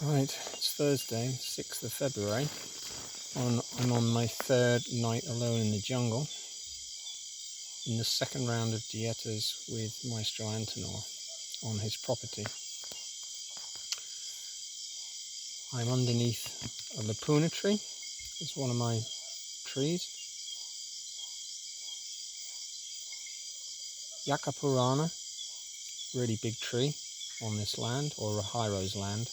Right, it's Thursday, 6th of February. I'm on my third night alone in the jungle in the second round of dietas with Maestro Antonor on his property. I'm underneath a Lupuna tree. It's one of my trees. Yakapurana, really big tree on this land, or Rahiro's land,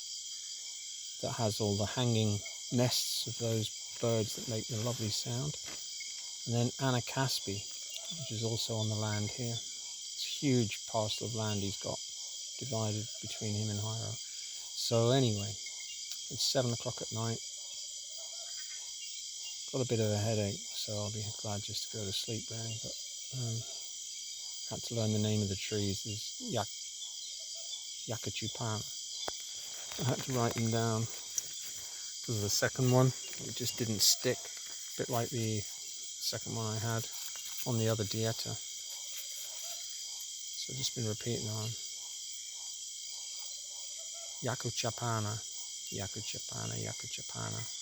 that has all the hanging nests of those birds that make the lovely sound. And then Anacaspi, which is also on the land here. It's a huge parcel of land he's got divided between him and Hiro. So anyway, it's 7 o'clock at night. Got a bit of a headache, so I'll be glad just to go to sleep really. But had to learn the name of the trees. There's Yakachupana. I had to write them down because of the second one. It just didn't stick, a bit like the second one I had on the other dieta. So I've just been repeating on. Yakuchapana,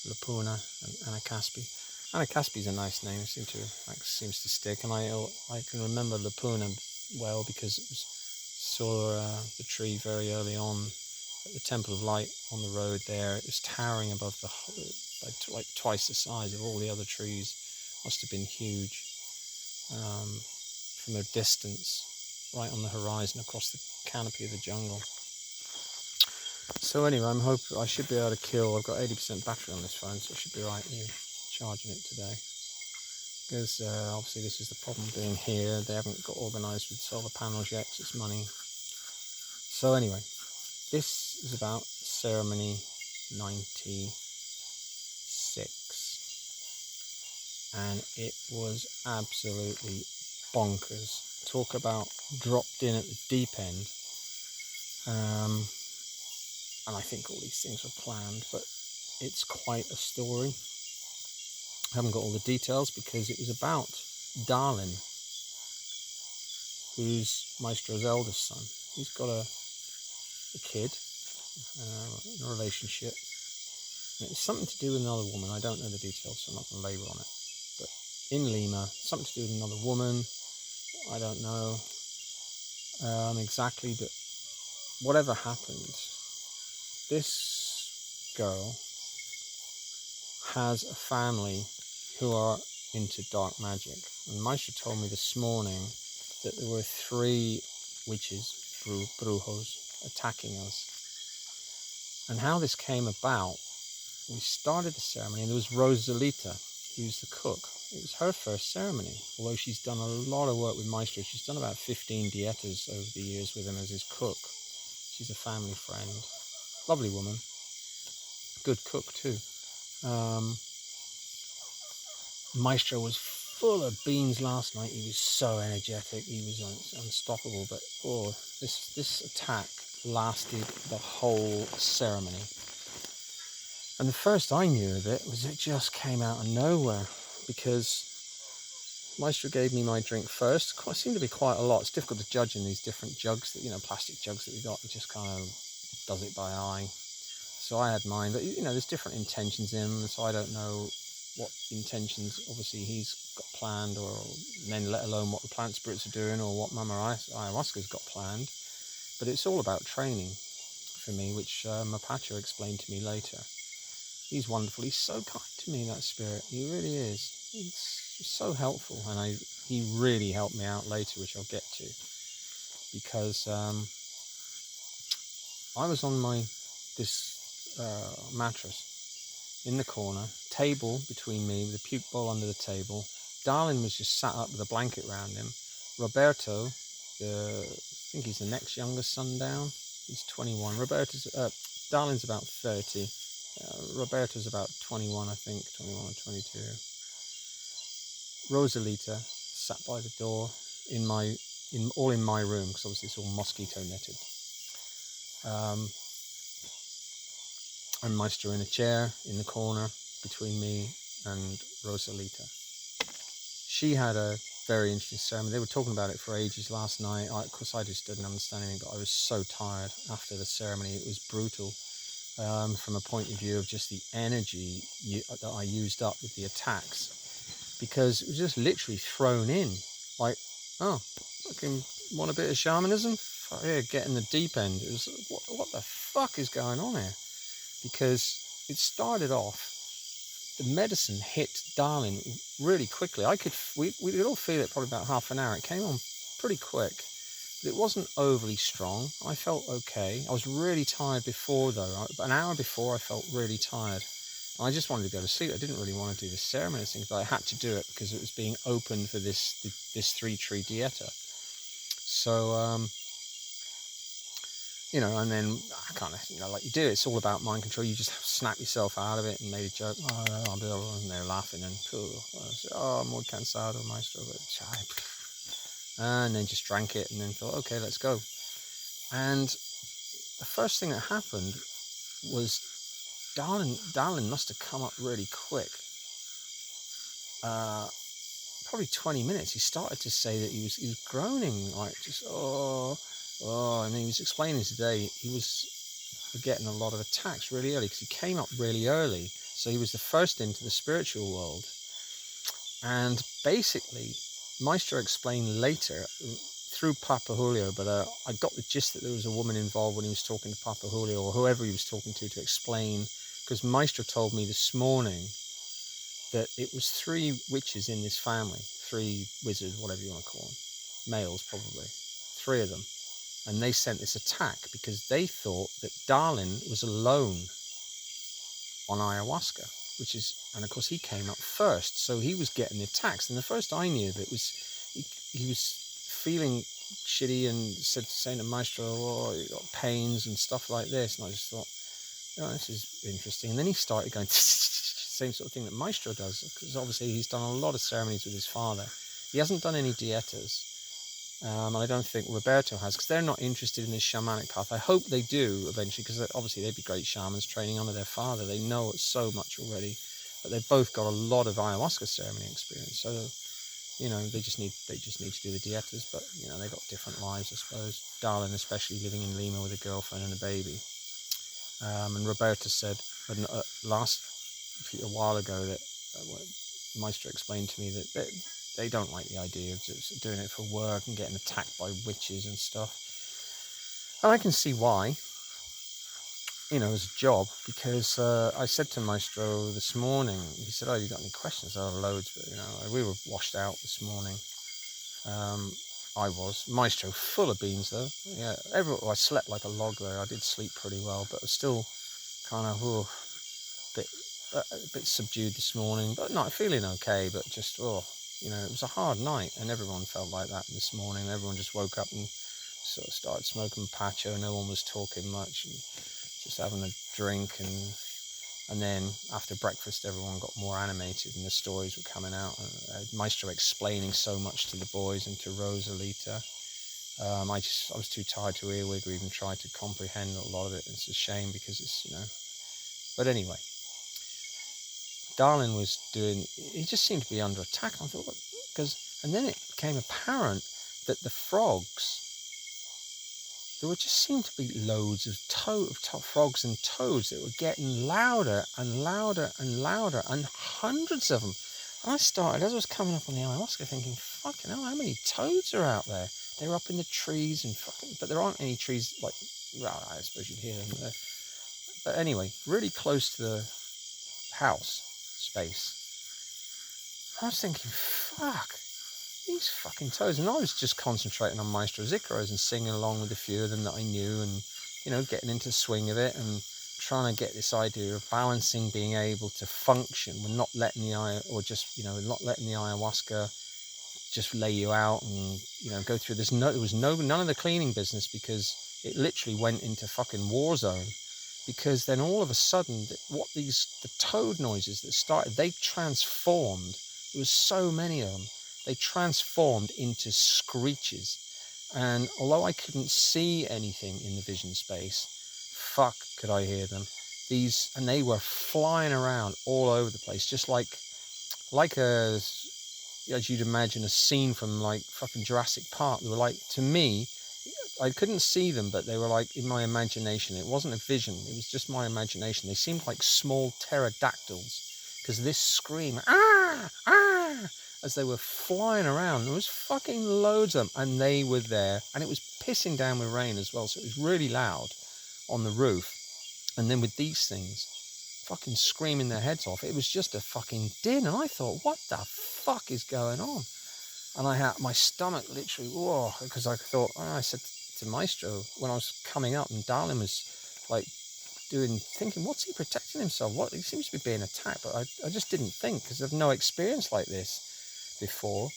Lupuna, and Anacaspi. Anacaspi is a nice name. It seems to stick, and I can remember Lupuna well because it was saw the tree very early on at the Temple of Light on the road there. It was towering above like twice the size of all the other trees. Must have been huge from a distance, right on the horizon across the canopy of the jungle. So anyway, I should be able to kill. I've got 80% battery on this phone, so I should be right here charging it today. Because obviously this is the problem being here. They haven't got organised with solar panels yet, because it's money. So anyway, this is about ceremony 96. And it was absolutely bonkers. Talk about dropped in at the deep end. And I think all these things were planned, but it's quite a story. I haven't got all the details because it was about Darlin, who's Maestro's eldest son. He's got a kid, in a relationship. And it's something to do with another woman. I don't know the details, so I'm not going to labour on it. But in Lima, something to do with another woman. I don't know exactly, but whatever happened, this girl has a family who are into dark magic. And Maestro told me this morning that there were 3 witches, brujos, attacking us. And how this came about, we started the ceremony and there was Rosalita, who's the cook. It was her first ceremony, although she's done a lot of work with Maestro. She's done about 15 dietas over the years with him as his cook. She's a family friend. Lovely woman. Good cook too. Maestro was full of beans last night. He was so energetic. He was unstoppable. But this attack lasted the whole ceremony. And the first I knew of it was it just came out of nowhere because Maestro gave me my drink first. It seemed to be quite a lot. It's difficult to judge in these different jugs, plastic jugs that we got. It just kind of does it by eye. So I had mine, but there's different intentions in them, so I don't know what intentions obviously he's got planned, or then let alone what the plant spirits are doing or what Mama Ayahuasca's got planned. But it's all about training for me, which Mapacho explained to me later. He's wonderful. He's so kind to me, that spirit. He really is. He's so helpful, and he really helped me out later, which I'll get to, because I was on this mattress in the corner, table between me with a puke bowl under the table. Darlin was just sat up with a blanket around him. Roberto, I think he's the next youngest son down. He's 21. Darlin's about 30. Roberto's about 21, I think, 21 or 22. Rosalita sat by the door in my room, because obviously it's all mosquito netted. And Maestro in a chair in the corner between me and Rosalita. She had a very interesting ceremony. They were talking about it for ages last night. Of course, I just didn't understand anything, but I was so tired after the ceremony. It was brutal. from a point of view of just the energy that I used up with the attacks, because it was just literally thrown in, like, oh, fucking want a bit of shamanism? Yeah, get in the deep end. It was, what the fuck is going on here? Because it started off, the medicine hit Darling really quickly. We could all feel it probably about half an hour. It came on pretty quick. But it wasn't overly strong. I felt okay. I was really tired before, though. An hour before, I felt really tired. I just wanted to go to sleep. I didn't really want to do the ceremony thing, but I had to do it because it was being opened for this 3-tree dieta. So, and then I kind of, like you do, it's all about mind control. You just snap yourself out of it and made a joke. And they're laughing and, muy cansado, maestro. And then just drank it and then thought, okay, let's go. And the first thing that happened was Darlin must have come up really quick. Probably 20 minutes. He started to say that he was groaning, like just, and he was explaining today he was getting a lot of attacks really early because he came up really early. So he was the first into the spiritual world. And basically, Maestro explained later through Papa Julio, but I got the gist that there was a woman involved when he was talking to Papa Julio or whoever he was talking to explain, because Maestro told me this morning that it was 3 witches in this family, 3 wizards, whatever you want to call them, males probably, 3 of them, and they sent this attack because they thought that Darlin was alone on ayahuasca, and of course he came up first, so he was getting the attacks. And the first I knew of it was he was feeling shitty and saying to Maestro, he got pains and stuff like this, and I just thought, this is interesting. And then he started going same sort of thing that Maestro does, because obviously he's done a lot of ceremonies with his father. He hasn't done any dietas, and I don't think Roberto has, because they're not interested in this shamanic path. I hope they do eventually, because obviously they'd be great shamans training under their father. They know so much already, but they've both got a lot of ayahuasca ceremony experience. So, they just need to do the dietas, but they got different lives, I suppose. Darlin, especially, living in Lima with a girlfriend and a baby. And Roberta said a while ago that Maestro explained to me that they don't like the idea of just doing it for work and getting attacked by witches and stuff. And I can see why, as a job, because I said to Maestro this morning, he said, you got any questions? Loads, but we were washed out this morning. I was. Maestro full of beans though. Yeah, I slept like a log though. I did sleep pretty well, but I was still kind of a bit subdued this morning, but not feeling okay, but just, it was a hard night, and everyone felt like that this morning. Everyone just woke up and sort of started smoking pacho. No one was talking much and just having a drink, and then after breakfast everyone got more animated and the stories were coming out, and Maestro explaining so much to the boys and to Rosalita. I was too tired to earwig or even try to comprehend a lot of it. It's a shame because it's, but anyway, Darlin was he just seemed to be under attack. I thought, and then it became apparent that the frogs, there would just seem to be loads of frogs and toads that were getting louder and louder and louder, and hundreds of them. And I started, as I was coming up on the ayahuasca, thinking, fucking hell, how many toads are out there? They're up in the trees but there aren't any trees, like, well, I suppose you'd hear them there. But anyway, really close to the house space. I was thinking, fuck, these fucking toads. And I was just concentrating on Maestro Zikros and singing along with a few of them that I knew, and getting into the swing of it and trying to get this idea of balancing, being able to function when not letting the not letting the ayahuasca just lay you out and go through this. There was none of the cleaning business, because it literally went into fucking war zone. Because then all of a sudden, the toad noises that started, they transformed. There was so many of them. They transformed into screeches. And although I couldn't see anything in the vision space, fuck could I hear them. And they were flying around all over the place, just like as you'd imagine a scene from like fucking Jurassic Park. They were like, to me, I couldn't see them, but they were like in my imagination. It wasn't a vision. It was just my imagination. They seemed like small pterodactyls, because this scream, ah, ah, as they were flying around. There was fucking loads of them, and they were there, and it was pissing down with rain as well, so it was really loud on the roof. And then with these things fucking screaming their heads off, it was just a fucking din. And I thought, what the fuck is going on? And I had my stomach literally, whoa, because I thought, I said to Maestro when I was coming up, and Darlin was like thinking, what's he protecting himself? What, he seems to be being attacked, but I just didn't think, because I've no experience like this before.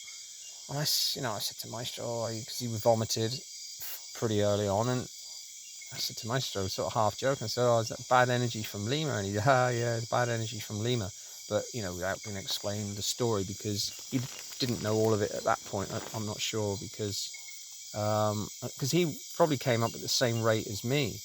And I said to Maestro, because he vomited pretty early on, and I said to Maestro, sort of half joking, I said, is that bad energy from Lima? And he said, yeah, it's bad energy from Lima. But, without being explained the story, because he didn't know all of it at that point. I'm not sure, because he probably came up at the same rate as me.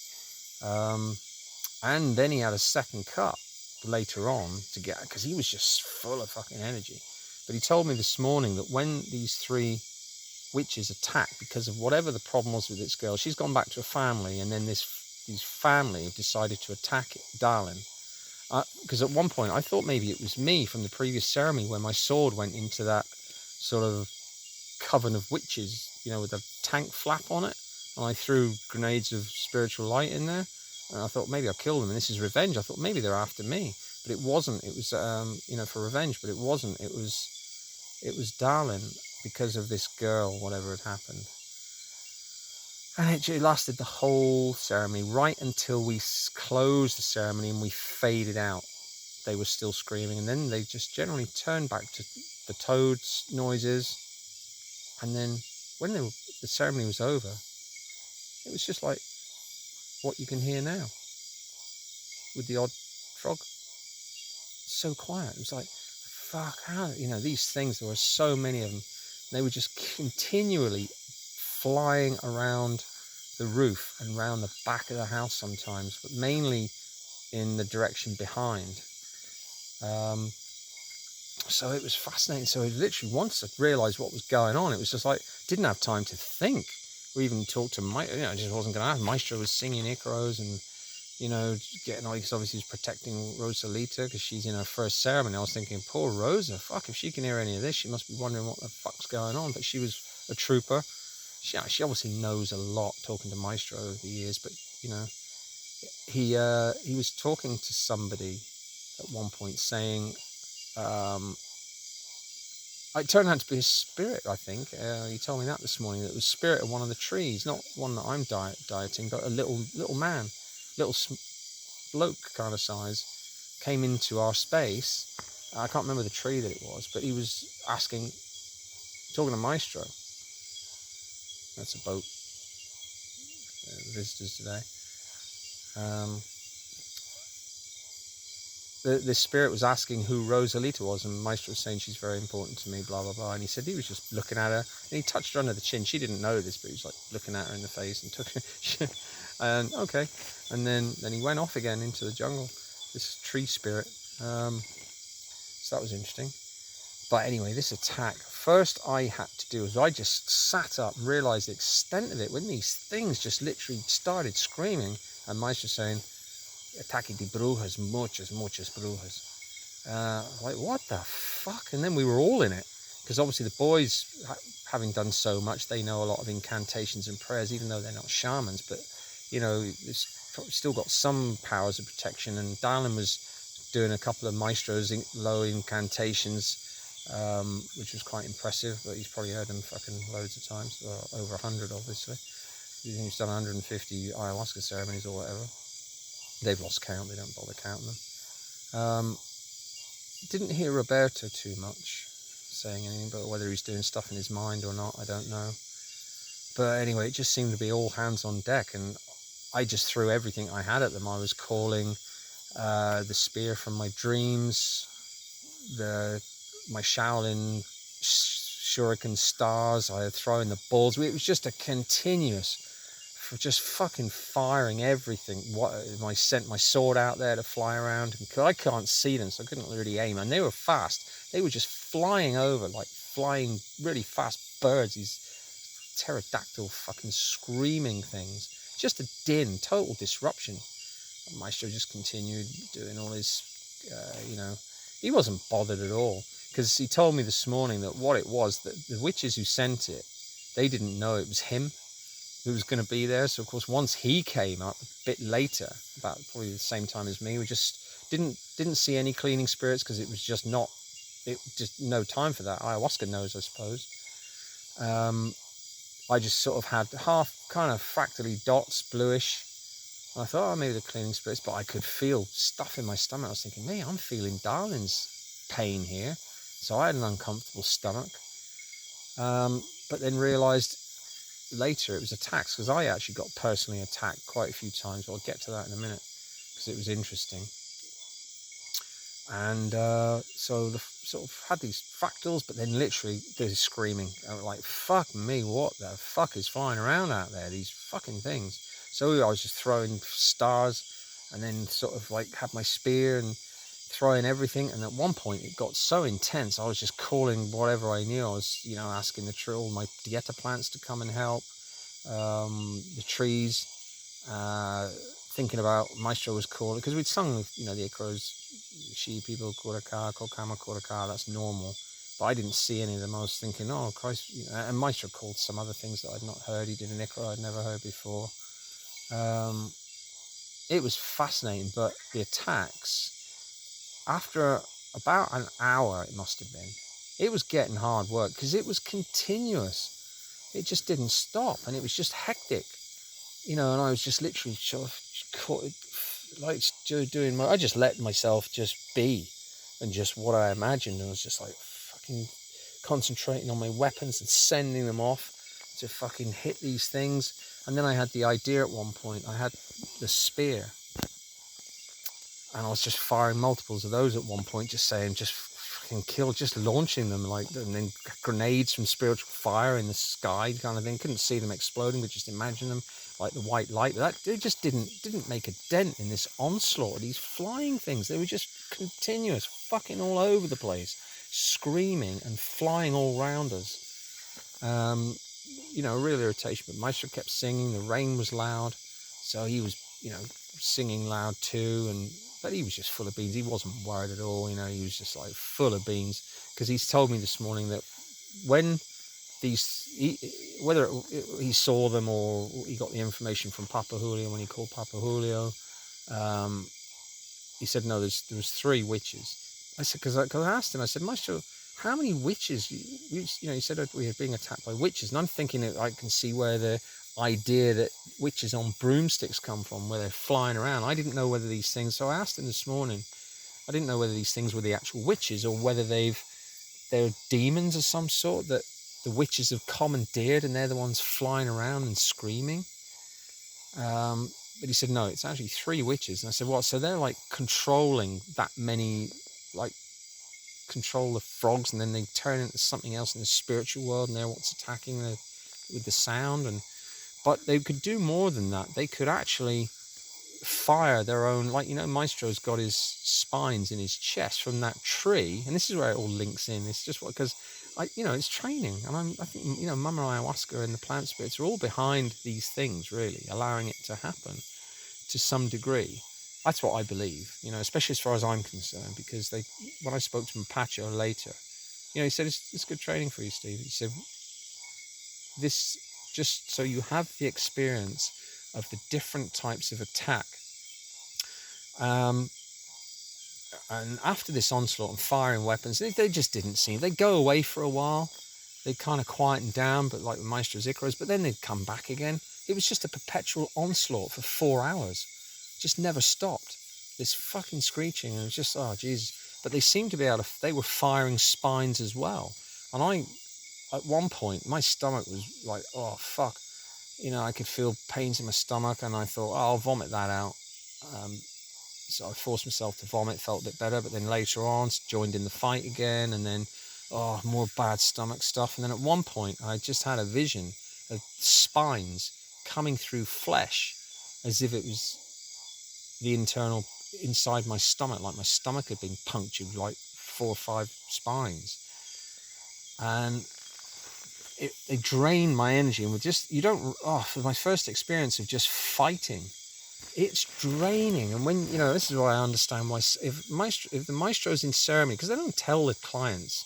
And then he had a second cup later on to get, because he was just full of fucking energy. But he told me this morning that when these 3 witches attacked, because of whatever the problem was with this girl, she's gone back to her family, and then these family have decided to attack Darlin. Because at one point I thought maybe it was me from the previous ceremony, where my sword went into that sort of coven of witches, with a tank flap on it, and I threw grenades of spiritual light in there, and I thought maybe I'll kill them and this is revenge. I thought maybe they're after me, but it wasn't. It was for revenge, but it wasn't. It was Darlin, because of this girl, whatever had happened. And it lasted the whole ceremony, right until we closed the ceremony and we faded out. They were still screaming, and then they just generally turned back to the toads noises. And then when the ceremony was over, it was just like what you can hear now, with the odd frog. So quiet. It was like, fuck, how, these things, there were so many of them. They were just continually flying around the roof and around the back of the house sometimes, but mainly in the direction behind. So it was fascinating. So literally, once I realized what was going on, it was just like, didn't have time to think or even talk to Maestro. It just wasn't going to happen. Maestro was singing Icaros and, getting, because obviously he's protecting Rosalita because she's in her first ceremony. I was thinking, poor Rosa, fuck, if she can hear any of this, she must be wondering what the fuck's going on. But she was a trooper. She obviously knows a lot, talking to Maestro over the years. But, he was talking to somebody at one point, saying, it turned out to be a spirit, I think. He told me that this morning, that it was spirit of one of the trees, not one that I'm dieting, but a little man, little bloke kind of size, came into our space. I can't remember the tree that it was, but he was talking to Maestro. That's a boat. Visitors today. The spirit was asking who Rosalita was, and Maestro was saying she's very important to me, blah, blah, blah. And he said he was just looking at her, and he touched her under the chin. She didn't know this, but he was like looking at her in the face and took her. And okay. And then he went off again into the jungle, this tree spirit. So that was interesting. But anyway, this attack, first I had to do is I just sat up and realized the extent of it when these things just literally started screaming, and Maestro saying, ataque de brujas, muchas brujas. Like, what the fuck? And then we were all in it, because obviously the boys, having done so much, they know a lot of incantations and prayers, even though they're not shamans, but it's still got some powers of protection. And Darlin was doing a couple of Maestro's low incantations, which was quite impressive, but he's probably heard them fucking loads of times, over 100 obviously. He's done 150 ayahuasca ceremonies or whatever. They've lost count, they don't bother counting them. Didn't hear Roberto too much saying anything, but whether he's doing stuff in his mind or not, I don't know. But anyway, it just seemed to be all hands on deck, and I just threw everything I had at them. I was calling the spear from my dreams, my Shaolin shuriken stars, I had thrown the balls. It was just a continuous, just fucking firing everything. I sent my sword out there to fly around, and I can't see them, so I couldn't really aim. And they were fast. They were just flying over, like flying really fast birds. These pterodactyl fucking screaming things. Just a din, total disruption. And Maestro just continued doing all his, he wasn't bothered at all, because he told me this morning that what it was, that the witches who sent it, they didn't know it was him who was going to be there. So of course, once he came up a bit later, about probably the same time as me, we just didn't see any cleaning spirits, because it was just no time for that. Ayahuasca knows, I suppose. I just sort of had half kind of fractally dots, bluish. And I thought, maybe the cleaning spirits, but I could feel stuff in my stomach. I was thinking, I'm feeling Darwin's pain here. So I had an uncomfortable stomach. But then realised later it was attacks, because I actually got personally attacked quite a few times. I'll get to that in a minute, because it was interesting. And so the sort of had these fractals, but then literally they're screaming. I was like, fuck me, what the fuck is flying around out there, these fucking things? So I was just throwing stars, and then sort of like had my spear and throwing everything. And at one point it got so intense, I was just calling whatever I knew. I was, asking all my dieta plants to come and help, the trees, thinking about Maestro was calling, because we'd sung, the Ikaros, she people, Kuraka, Kokama, Kuraka, that's normal. But I didn't see any of them. I was thinking, oh Christ, and Maestro called some other things that I'd not heard. He did an Ikaro I'd never heard before. It was fascinating, but the attacks, after about an hour, it must have been, it was getting hard work, because it was continuous. It just didn't stop, and it was just hectic, and I was just literally sort of caught, like doing I just let myself just be, and just what I imagined. I was just like fucking concentrating on my weapons and sending them off to fucking hit these things. And then I had the idea at one point, I had the spear, and I was just firing multiples of those at one point, just saying, just fucking kill, just launching them, and then grenades from spiritual fire in the sky kind of thing. Couldn't see them exploding, but just imagine them like the white light. That it just didn't make a dent in this onslaught of these flying things. They were just continuous, fucking all over the place, screaming and flying all around us. Real irritation. But Maestro kept singing. The rain was loud, so he was, singing loud too. But he was just full of beans. He wasn't worried at all. He was just like full of beans, because he's told me this morning that when whether he saw them or he got the information from Papa Julio when he called Papa Julio, he said, no, there was 3 witches. I said, because I asked him, I said, Maestro, how many witches? He said we were being attacked by witches. And I'm thinking that I can see where the idea that witches on broomsticks come from, where they're flying around. I didn't know whether these things, so I asked him this morning, I didn't know whether these things were the actual witches, or whether they're demons of some sort that the witches have commandeered, and they're the ones flying around and screaming. But he said, no, it's actually 3 witches. And I said, what? So they're like controlling that many, like control the frogs, and then they turn into something else in the spiritual world, and they're what's attacking with the sound. But they could do more than that. They could actually fire their own, like, Maestro's got his spines in his chest from that tree, and this is where it all links in. It's just because it's training, and I think Mama Ayahuasca and the plant spirits are all behind these things, really allowing it to happen to some degree. That's what I believe, especially as far as I'm concerned, because when I spoke to Mapacho later, he said, it's good training for you, Steve. He said, this, just so you have the experience of the different types of attack. And after this onslaught and firing weapons, they just didn't seem, they'd go away for a while. They'd kind of quieten down, but like the Maestro's Icaros, but then they'd come back again. It was just a perpetual onslaught for 4 hours. Just never stopped. This fucking screeching, and it was just, oh Jesus. But they seemed to be able to, they were firing spines as well. And at one point, my stomach was like, oh fuck. I could feel pains in my stomach, and I thought, oh, I'll vomit that out. So I forced myself to vomit, felt a bit better, but then later on joined in the fight again, and then more bad stomach stuff. And then at one point I just had a vision of spines coming through flesh, as if it was the internal inside my stomach, like my stomach had been punctured, like 4 or 5 spines. And they drain my energy, and for my first experience of just fighting, it's draining. And when, this is why I understand why, if the maestro's in ceremony, because they don't tell the clients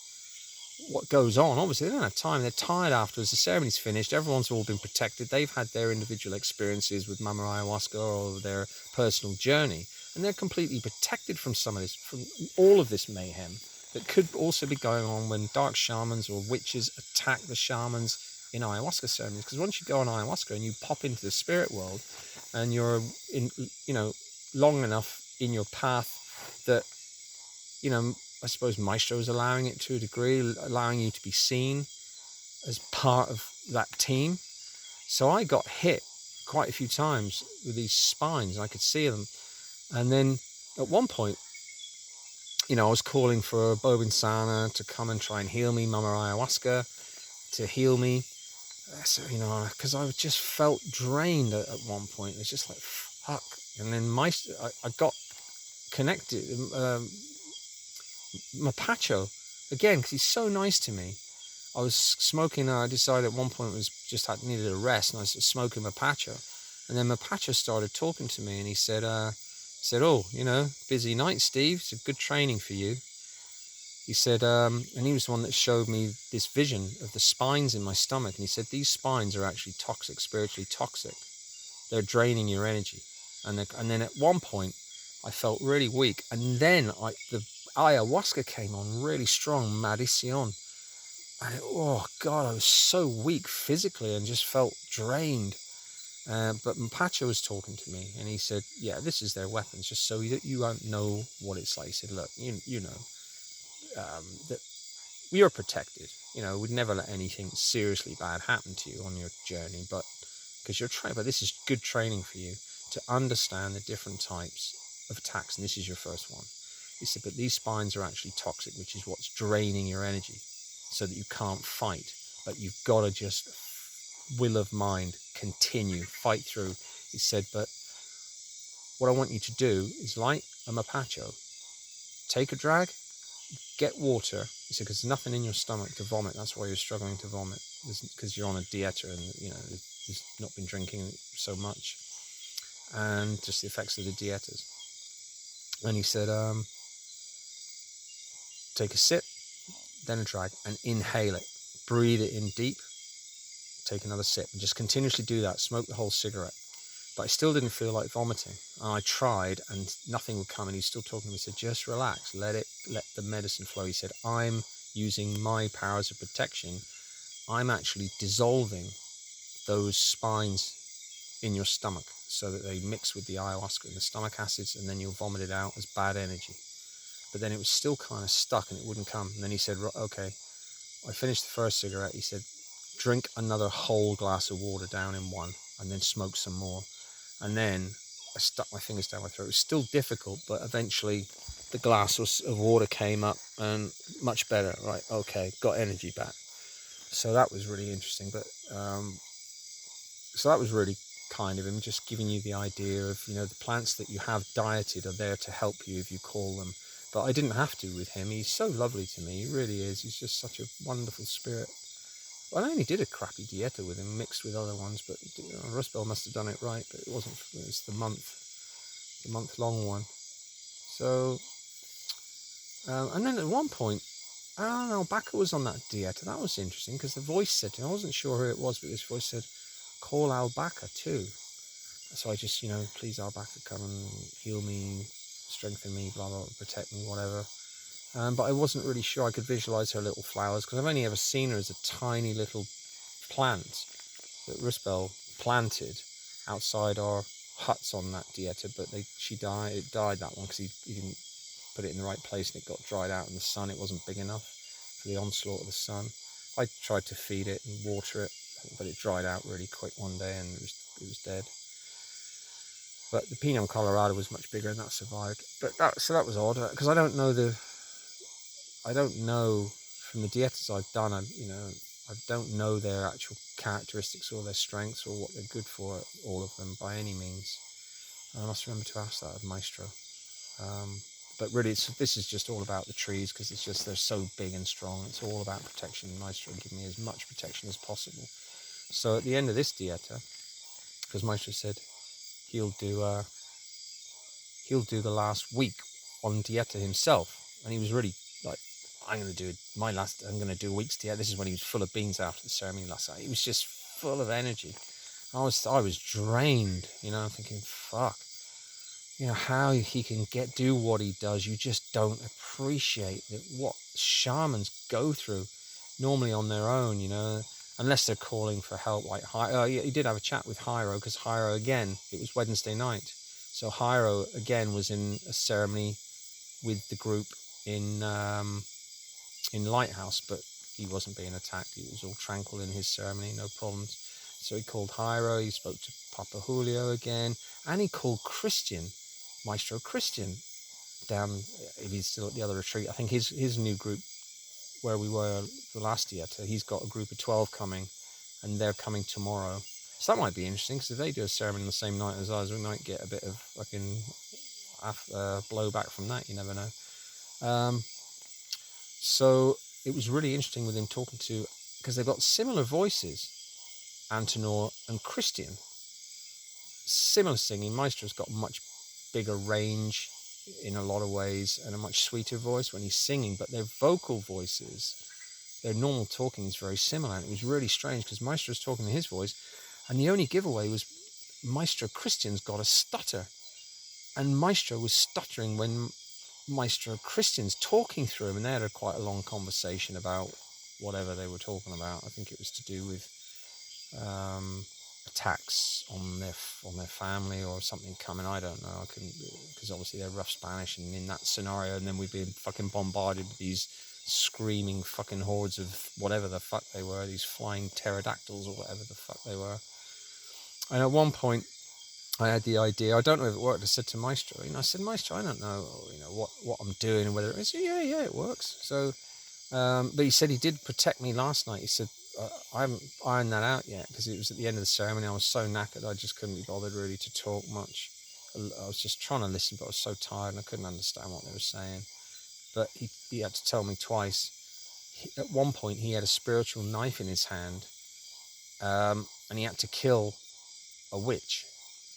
what goes on, obviously they don't have time, they're tired afterwards, the ceremony's finished, everyone's all been protected, they've had their individual experiences with mama ayahuasca or their personal journey, and they're completely protected from from all of this mayhem that could also be going on when dark shamans or witches attack the shamans in ayahuasca ceremonies. Because once you go on ayahuasca and you pop into the spirit world, and you're in, long enough in your path that, I suppose maestro's allowing it to a degree, allowing you to be seen as part of that team. So I got hit quite a few times with these spines, and I could see them. And then at one point, I was calling for Bobin Sana to come and try and heal me, Mama Ayahuasca to heal me. So, because I just felt drained at one point. It's just like, fuck. And then I got connected. Mapacho, again, because he's so nice to me. I was smoking, I decided at one point needed a rest, and I was smoking Mapacho. And then Mapacho started talking to me, and he said, oh, busy night, Steve. It's a good training for you. He said, and he was the one that showed me this vision of the spines in my stomach. And he said, these spines are actually toxic, spiritually toxic. They're draining your energy. And then at one point, I felt really weak. And then the ayahuasca came on really strong, Madison. And oh God, I was so weak physically and just felt drained. But Mpacho was talking to me, and he said, yeah, this is their weapons, just so you won't know what it's like. He said, look, that you're protected. We'd never let anything seriously bad happen to you on your journey, but because you're trained. But this is good training for you to understand the different types of attacks, and this is your first one. He said, but these spines are actually toxic, which is what's draining your energy, so that you can't fight. But you've got to just will of mind continue, fight through. He said, but what I want you to do is light a mapacho, take a drag, get water. He said, because there's nothing in your stomach to vomit. That's why you're struggling to vomit, because you're on a dieta and you've not been drinking so much, and just the effects of the dietas. And he said, take a sip, then a drag, and inhale it. Breathe it in deep, take another sip, and just continuously do that. Smoke the whole cigarette. But I still didn't feel like vomiting. And I tried, and nothing would come. And he's still talking to me. He said, just relax, let the medicine flow. He said, I'm using my powers of protection. I'm actually dissolving those spines in your stomach so that they mix with the ayahuasca and the stomach acids, and then you'll vomit it out as bad energy. But then it was still kind of stuck and it wouldn't come. And then he said, okay, I finished the first cigarette. He said, drink another whole glass of water down in one, and then smoke some more. And then I stuck my fingers down my throat. It was still difficult, but eventually the glass of water came up and much better. Right, okay, got energy back. So that was really interesting. But so that was really kind of him, just giving you the idea of, the plants that you have dieted are there to help you if you call them. But I didn't have to with him. He's so lovely to me. He really is. He's just such a wonderful spirit. Well, I only did a crappy dieta with him, mixed with other ones, but Rusbell must have done it right, but it wasn't. It's the month-long one. So, and then at one point, I don't know, Albaca was on that dieta. That was interesting, because the voice said to him, I wasn't sure who it was, but this voice said, call Albaca too. So I just, please Albaca, come and heal me, strengthen me, blah, blah, protect me, whatever. But I wasn't really sure I could visualize her little flowers, because I've only ever seen her as a tiny little plant that Rusbell planted outside our huts on that dieta. But it died that one, because he didn't put it in the right place, and it got dried out in the sun. It wasn't big enough for the onslaught of the sun. I tried to feed it and water it, but it dried out really quick one day, and it was dead. But the Pinot Colorado was much bigger, and that survived. But that was odd, because I don't know from the dietas I've done. I don't know their actual characteristics or their strengths or what they're good for, all of them, by any means. I must remember to ask that of Maestro. But really, this is just all about the trees, because it's just they're so big and strong. It's all about protection. Maestro give me as much protection as possible. So at the end of this dieta, because Maestro said he'll do the last week on dieta himself, and he was really like, I'm going to do a week's dieta. This is when he was full of beans after the ceremony last night. He was just full of energy. I was drained, thinking, fuck, how he can do what he does. You just don't appreciate what shamans go through normally on their own, unless they're calling for help. Like he did have a chat with Hyro, because Hyro, again, it was Wednesday night, so Hyro again was in a ceremony with the group in Lighthouse, but he wasn't being attacked. He was all tranquil in his ceremony, no problems. So he called Hyro, he spoke to Papa Julio again, and he called Maestro Christian, down, if he's still at the other retreat. I think his new group, where we were the last year, he's got a group of 12 coming, and they're coming tomorrow. So that might be interesting, because if they do a ceremony on the same night as us, we might get a bit of fucking blowback from that. You never know. So it was really interesting with him talking to, because they've got similar voices, Antonor and Christian. Similar singing. Maestro's got much bigger range in a lot of ways, and a much sweeter voice when he's singing, but their vocal voices, their normal talking is very similar. And it was really strange, because Maestro's talking in his voice, and the only giveaway was Maestro Christian's got a stutter, and Maestro was stuttering when Maestro Christian's talking through him, and they had quite a long conversation about whatever they were talking about. I think it was to do with attacks on their family or something coming. I don't know. I couldn't, because obviously they're rough Spanish, and in that scenario, and then we've been fucking bombarded with these screaming fucking hordes of whatever the fuck they were, these flying pterodactyls or whatever the fuck they were. And at one point, I had the idea. I don't know if it worked. I said to Maestro, I said, Maestro, I don't know, what I'm doing and whether it's yeah, it works. So, but he said he did protect me last night. He said, I haven't ironed that out yet, because it was at the end of the ceremony. I was so knackered, I just couldn't be bothered really to talk much. I was just trying to listen, but I was so tired and I couldn't understand what they were saying. But he had to tell me twice. At one point, he had a spiritual knife in his hand, and he had to kill a witch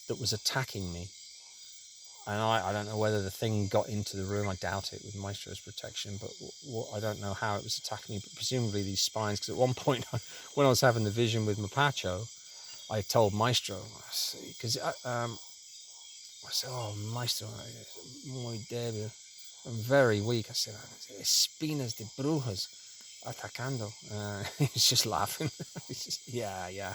that was attacking me. And I don't know whether the thing got into the room. I doubt it with Maestro's protection, but I don't know how it was attacking me. But presumably these spines, because at one point when I was having the vision with Mapacho, I told Maestro, because I said, oh, Maestro, muy débil, I'm very weak. I said, espinas de brujas atacando. He's just laughing. He's just, yeah.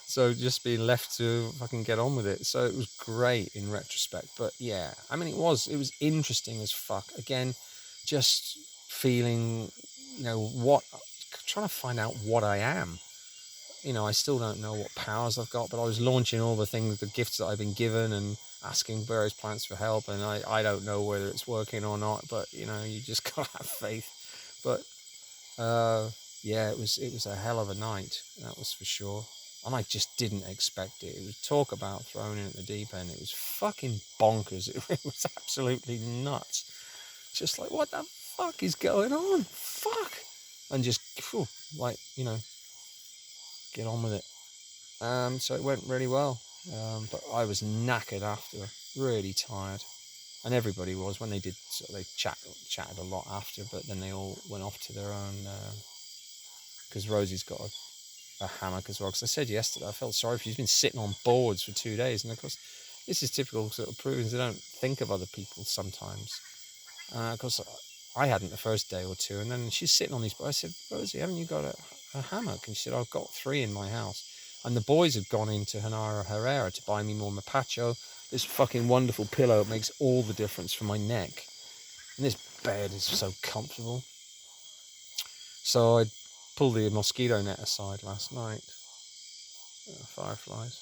So just being left to fucking get on with it. So it was great in retrospect. But yeah, I mean, it was interesting as fuck. Again, just feeling, trying to find out what I am. I still don't know what powers I've got, but I was launching all the things, the gifts that I've been given, and asking various plants for help. And I don't know whether it's working or not, but you just gotta have faith. But yeah, it was a hell of a night, that was for sure. And I just didn't expect it. It was talk about thrown in at the deep end. It was fucking bonkers. It was absolutely nuts. Just like, what the fuck is going on? Fuck. And just, get on with it. So it went really well. But I was knackered after, really tired. And everybody was. When they did, they chatted a lot after, but then they all went off to their own, because Rosie's got a hammock as well. Because I said yesterday, I felt sorry for you. She's been sitting on boards for 2 days, and of course, this is typical sort of proving they don't think of other people sometimes. Of course, I hadn't the first day or two, and then she's sitting on these. I said, Rosie, haven't you got a hammock? And she said, I've got 3 in my house. And the boys had gone into Hanara Herrera to buy me more mapacho. This fucking wonderful pillow. It makes all the difference for my neck. And this bed is so comfortable. So I pulled the mosquito net aside last night. Fireflies.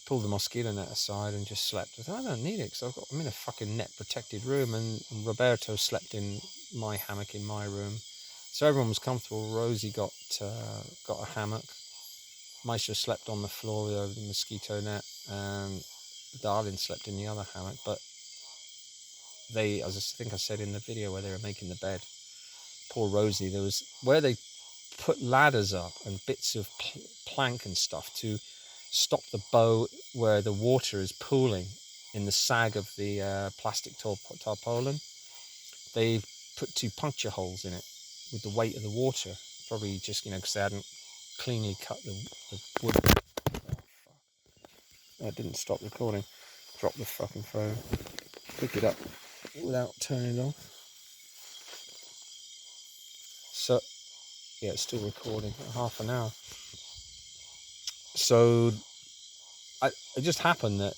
Pulled the mosquito net aside and just slept. I thought, I don't need it, because I'm in a fucking net protected room, and Roberto slept in my hammock in my room. So everyone was comfortable. Rosie got a hammock. Maestro slept on the floor with the mosquito net, and Darlin slept in the other hammock. But they, as I think I said in the video where they were making the bed, poor Rosie, there was where they put ladders up and bits of plank and stuff to stop the bow where the water is pooling in the sag of the plastic tarpaulin. They put 2 puncture holes in it with the weight of the water, probably just, because they hadn't cleanly cut the wood. Oh, fuck. That didn't stop recording. Drop the fucking phone. Pick it up without turning it off. So, yeah, it's still recording. Half an hour. So, it just happened that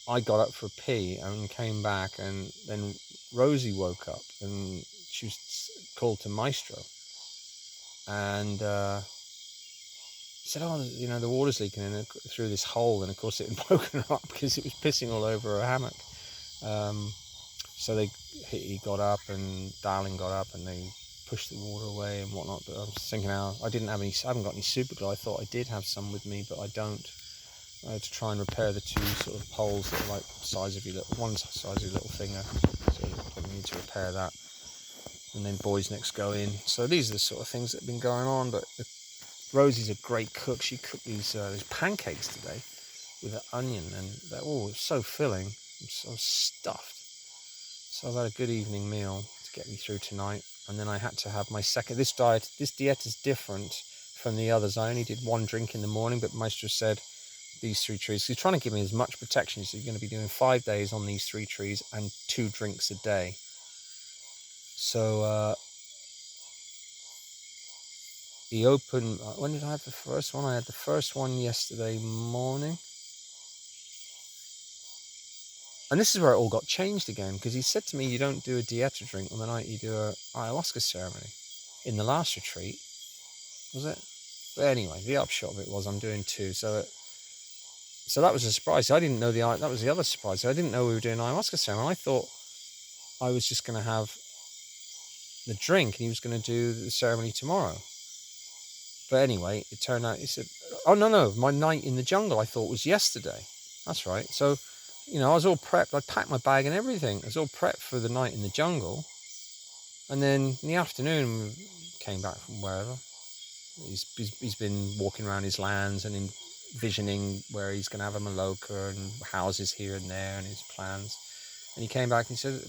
I got up for a pee and came back, and then Rosie woke up and she was called to Maestro, and said, "Oh, the water's leaking in through this hole," and of course it had broken her up because it was pissing all over her hammock. So he got up and Darling got up and they pushed the water away and whatnot. But I was thinking, I haven't got any super glue. I thought I did have some with me, but I don't. I had to try and repair the 2 sort of poles that are like size of one's size of your little finger. So I need to repair that. And then boys next go in. So these are the sort of things that have been going on. But Rosie's a great cook. She cooked these pancakes today with an onion, and they're so filling. I'm so stuffed. So I've had a good evening meal to get me through tonight. And then I had to have my second. This diet is different from the others. I only did 1 drink in the morning, but Maestro said these 3 trees. He's trying to give me as much protection. So you're going to be doing 5 days on these 3 trees and 2 drinks a day. So he opened. When did I have the first one? I had the first one yesterday morning. And this is where it all got changed again, because he said to me, you don't do a dieta drink on the night you do a ayahuasca ceremony. In the last retreat, was it? But anyway, the upshot of it was I'm doing 2. So that was a surprise. I didn't know that was the other surprise. I didn't know we were doing ayahuasca ceremony. I thought I was just going to have the drink and he was going to do the ceremony tomorrow. But anyway, it turned out, he said, oh, no, my night in the jungle I thought was yesterday. That's right. So, I was all prepped. I packed my bag and everything. I was all prepped for the night in the jungle. And then in the afternoon, we came back from wherever. He's been walking around his lands and envisioning where he's going to have a maloka and houses here and there and his plans. And he came back and he said,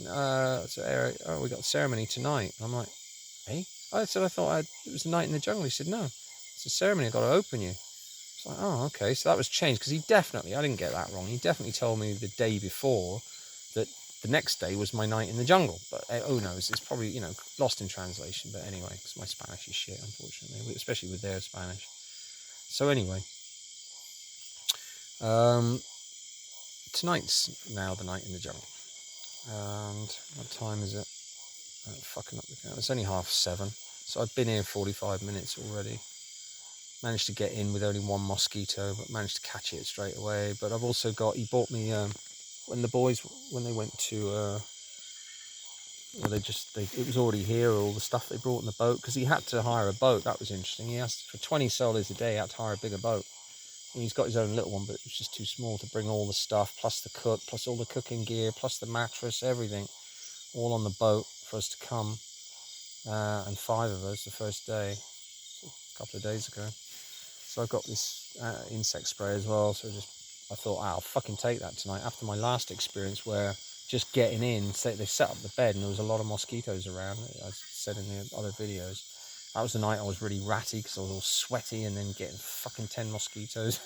so Eric, we got the ceremony tonight. And I'm like, hey? I said, I thought it was the night in the jungle. He said, no, it's a ceremony. I've got to open you. It's like, oh, okay. So that was changed, because I didn't get that wrong. He definitely told me the day before that the next day was my night in the jungle. But who knows? It's probably, lost in translation. But anyway, because my Spanish is shit, unfortunately, especially with their Spanish. So anyway, tonight's now the night in the jungle. And what time is it? Fucking up the count. It's only 7:30. So I've been here 45 minutes already. Managed to get in with only 1 mosquito, but managed to catch it straight away. But I've also he bought me, when the boys, when they went to, it was already here, all the stuff they brought in the boat, because he had to hire a boat. That was interesting. He asked for 20 soles a day, he had to hire a bigger boat. And he's got his own little one, but it was just too small to bring all the stuff, plus the cook, plus all the cooking gear, plus the mattress, everything, all on the boat for us to come. And 5 of us the first day, a couple of days ago. So I've got this insect spray as well. So I thought, I'll fucking take that tonight. After my last experience where just getting in, they set up the bed and there was a lot of mosquitoes around, as I said in the other videos. That was the night I was really ratty because I was all sweaty and then getting fucking 10 mosquitoes.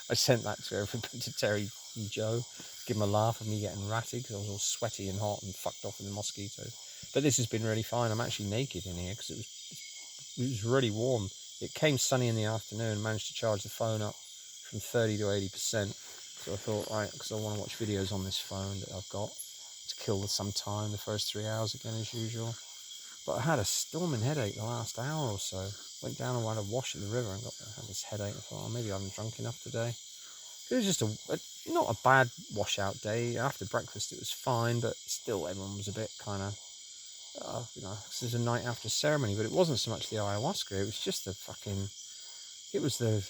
I sent that to everybody, to Terry and Joe, to give them a laugh of me getting ratty because I was all sweaty and hot and fucked off with the mosquitoes. But this has been really fine. I'm actually naked in here because it was really warm. It came sunny in the afternoon, managed to charge the phone up from 30 to 80%. So I thought, right, because I want to watch videos on this phone that I've got to kill some time, the first 3 hours again as usual. But I had a storming headache the last hour or so. Went down and had a wash in the river and had this headache. I thought, maybe I haven't drunk enough today. It was just not a bad washout day. After breakfast it was fine, but still everyone was a bit kind of, this is a night after ceremony, but it wasn't so much the ayahuasca, it was just it was the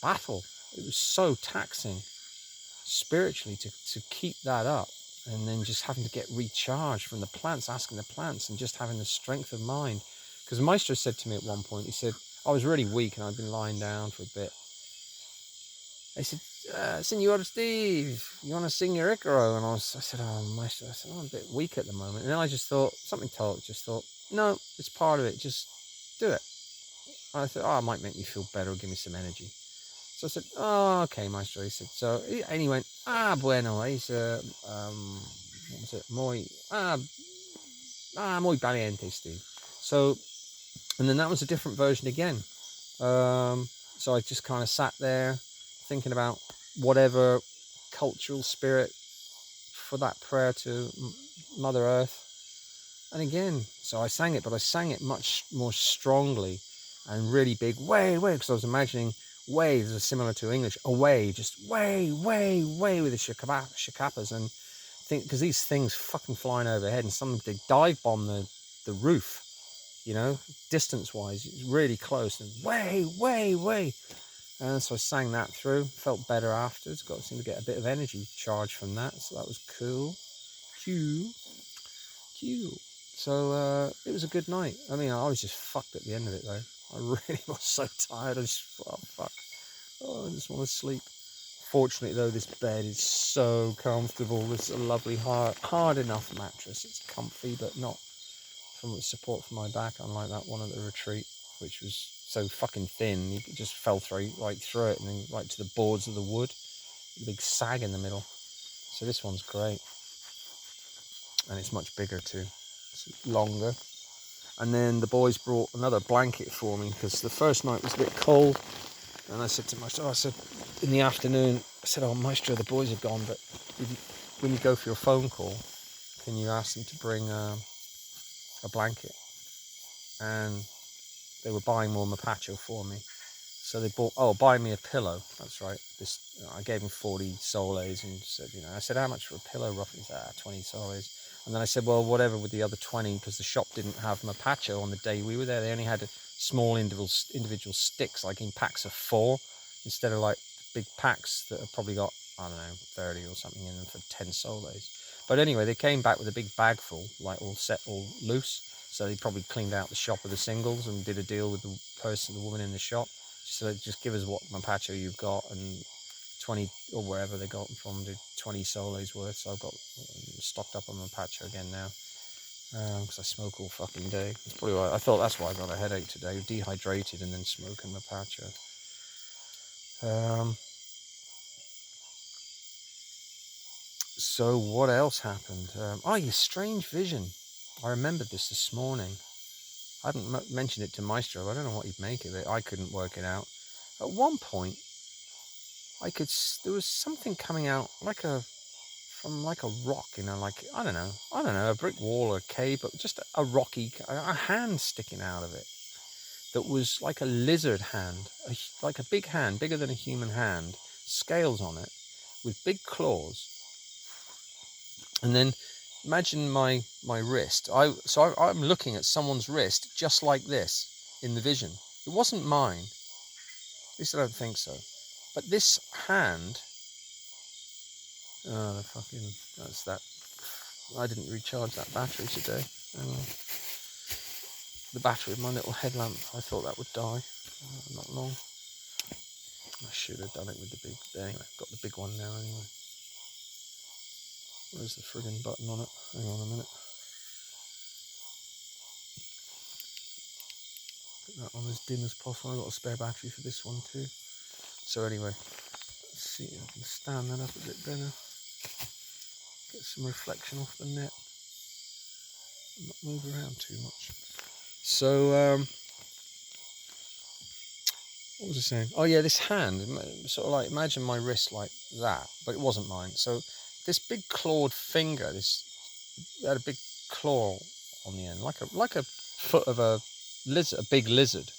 battle. It was so taxing spiritually to keep that up. and then just having to get recharged from the plants, asking the plants, and just having the strength of mind. Because Maestro said to me at one point, he said, I was really weak and I'd been lying down for a bit. He said, Senor Steve, you want to sing your Icaro? And I said, oh, Maestro, I'm a bit weak at the moment. And then I just thought, no, it's part of it, just do it. And I thought, oh, it might make me feel better or give me some energy. So I said, oh, okay, Maestro. He said, and he went, bueno. He's, what was it? Muy valiente, Steve. So, and then that was a different version again. So I just kind of sat there thinking about whatever cultural spirit for that prayer to Mother Earth. And again, so I sang it, but I sang it much more strongly and really big, way, because I was imagining waves are similar to English, away, just way with the shikapas, and think, because these things fucking flying overhead, and some they dive bomb the roof, you know, distance wise, it's really close, and way. And so I sang that through, felt better afterwards, seemed to get a bit of energy charge from that, so that was cool. Cute. So it was a good night. I mean, I was just fucked at the end of it though. I really was so tired. I just want to sleep. Fortunately though, this bed is so comfortable. It's a lovely hard enough mattress. It's comfy, but not from support for my back, unlike that one at the retreat, which was so fucking thin. You just fell right through it, and then right to the boards of the wood. The big sag in the middle. So this one's great. And it's much bigger too. It's longer. And then the boys brought another blanket for me, because the first night was a bit cold. And I said to Maestro, in the afternoon, I said, oh, Maestro, the boys are gone, but when you go for your phone call, can you ask them to bring a blanket? And they were buying more mapacho for me. So they bought, buy me a pillow. That's right. I gave them 40 soles and said, I said, how much for a pillow roughly? He said, 20 soles. And then I said, well, whatever with the other 20, because the shop didn't have mapacho on the day we were there. They only had small individual sticks, like in packs of 4, instead of like big packs that have probably got, 30 or something in them for 10 soles. But anyway, they came back with a big bag full, like all loose. So they probably cleaned out the shop of the singles and did a deal with the woman in the shop. So just give us what mapacho you've got, and 20 or wherever they got them from, did 20 soles worth. So I've got stocked up on mapacho again now, because I smoke all fucking day. That's probably why I thought that's why I got a headache today. Dehydrated and then smoking mapacho. So what else happened? Your strange vision. I remembered this morning. I hadn't mentioned it to Maestro. I don't know what he'd make of it. I couldn't work it out. At one point, there was something coming out from a rock, I don't know, a brick wall or a cave, but just a hand sticking out of it that was like a lizard hand, like a big hand, bigger than a human hand, scales on it, with big claws. And then imagine my wrist. I'm looking at someone's wrist just like this in the vision. It wasn't mine. At least I don't think so. But this hand, that's that. I didn't recharge that battery today. The battery of my little headlamp, I thought that would die. Not long. I should have done it with the big, anyway, got the big one now anyway. Where's the friggin' button on it? Hang on a minute. Put that on as dim as possible. I've got a spare battery for this one too. So anyway, let's see if I can stand that up a bit better. Get some reflection off the net. Not move around too much. So, what was I saying? Oh yeah, this hand, sort of like, imagine my wrist like that, but it wasn't mine. So this big clawed finger, it had a big claw on the end, like a foot of a lizard, a big lizard.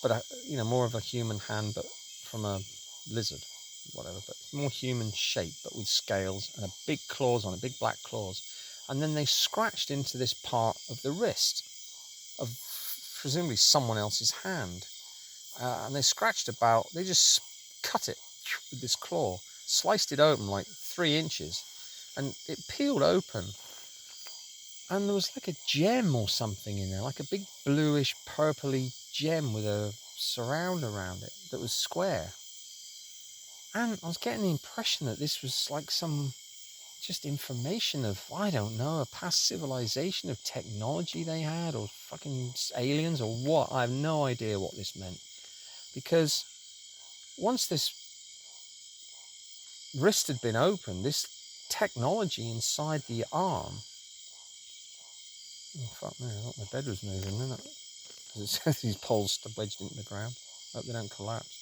But more of a human hand, but from a lizard, whatever, but more human shape, but with scales and a big claws on it, big black claws. And then they scratched into this part of the wrist of presumably someone else's hand. And they just cut it with this claw, sliced it open like 3 inches, and it peeled open, and there was like a gem or something in there, like a big bluish purpley gem with a surround around it that was square. And I was getting the impression that this was like some just information of, I don't know, a past civilization of technology they had, or fucking aliens, or what. I have no idea what this meant, because once this wrist had been opened, this technology inside the arm, oh fuck me, I thought my bed was moving, didn't it? Because it says these poles wedged into the ground. Hope they don't collapse.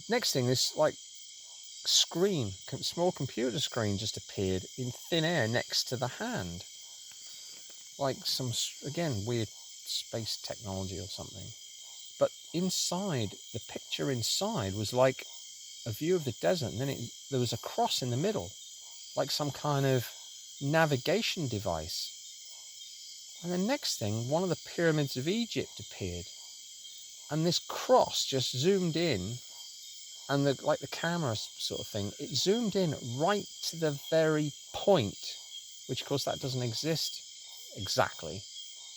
Next thing, this like screen, small computer screen, just appeared in thin air next to the hand, like some, again, weird space technology or something. But inside, the picture inside was like a view of the desert, and then there was a cross in the middle, like some kind of navigation device. And the next thing, one of the pyramids of Egypt appeared, and this cross just zoomed in, and like the camera sort of thing, it zoomed in right to the very point, which of course that doesn't exist exactly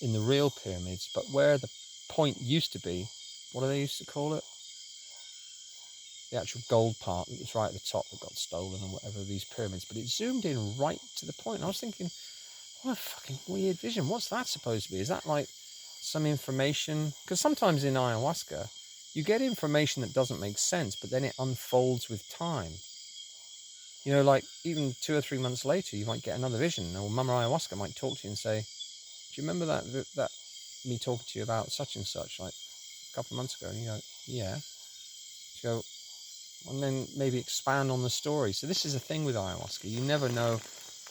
in the real pyramids, but where the point used to be, what do they used to call it? The actual gold part that was right at the top that got stolen or whatever, these pyramids, but it zoomed in right to the point. And I was thinking, what a fucking weird vision. What's that supposed to be? Is that like some information? Because sometimes in ayahuasca, you get information that doesn't make sense, but then it unfolds with time. You know, like even 2 or 3 months later, you might get another vision, or Mama Ayahuasca might talk to you and say, do you remember that me talking to you about such and such, like a couple of months ago? And you go, yeah. You go, and then maybe expand on the story. So this is the thing with ayahuasca. You never know.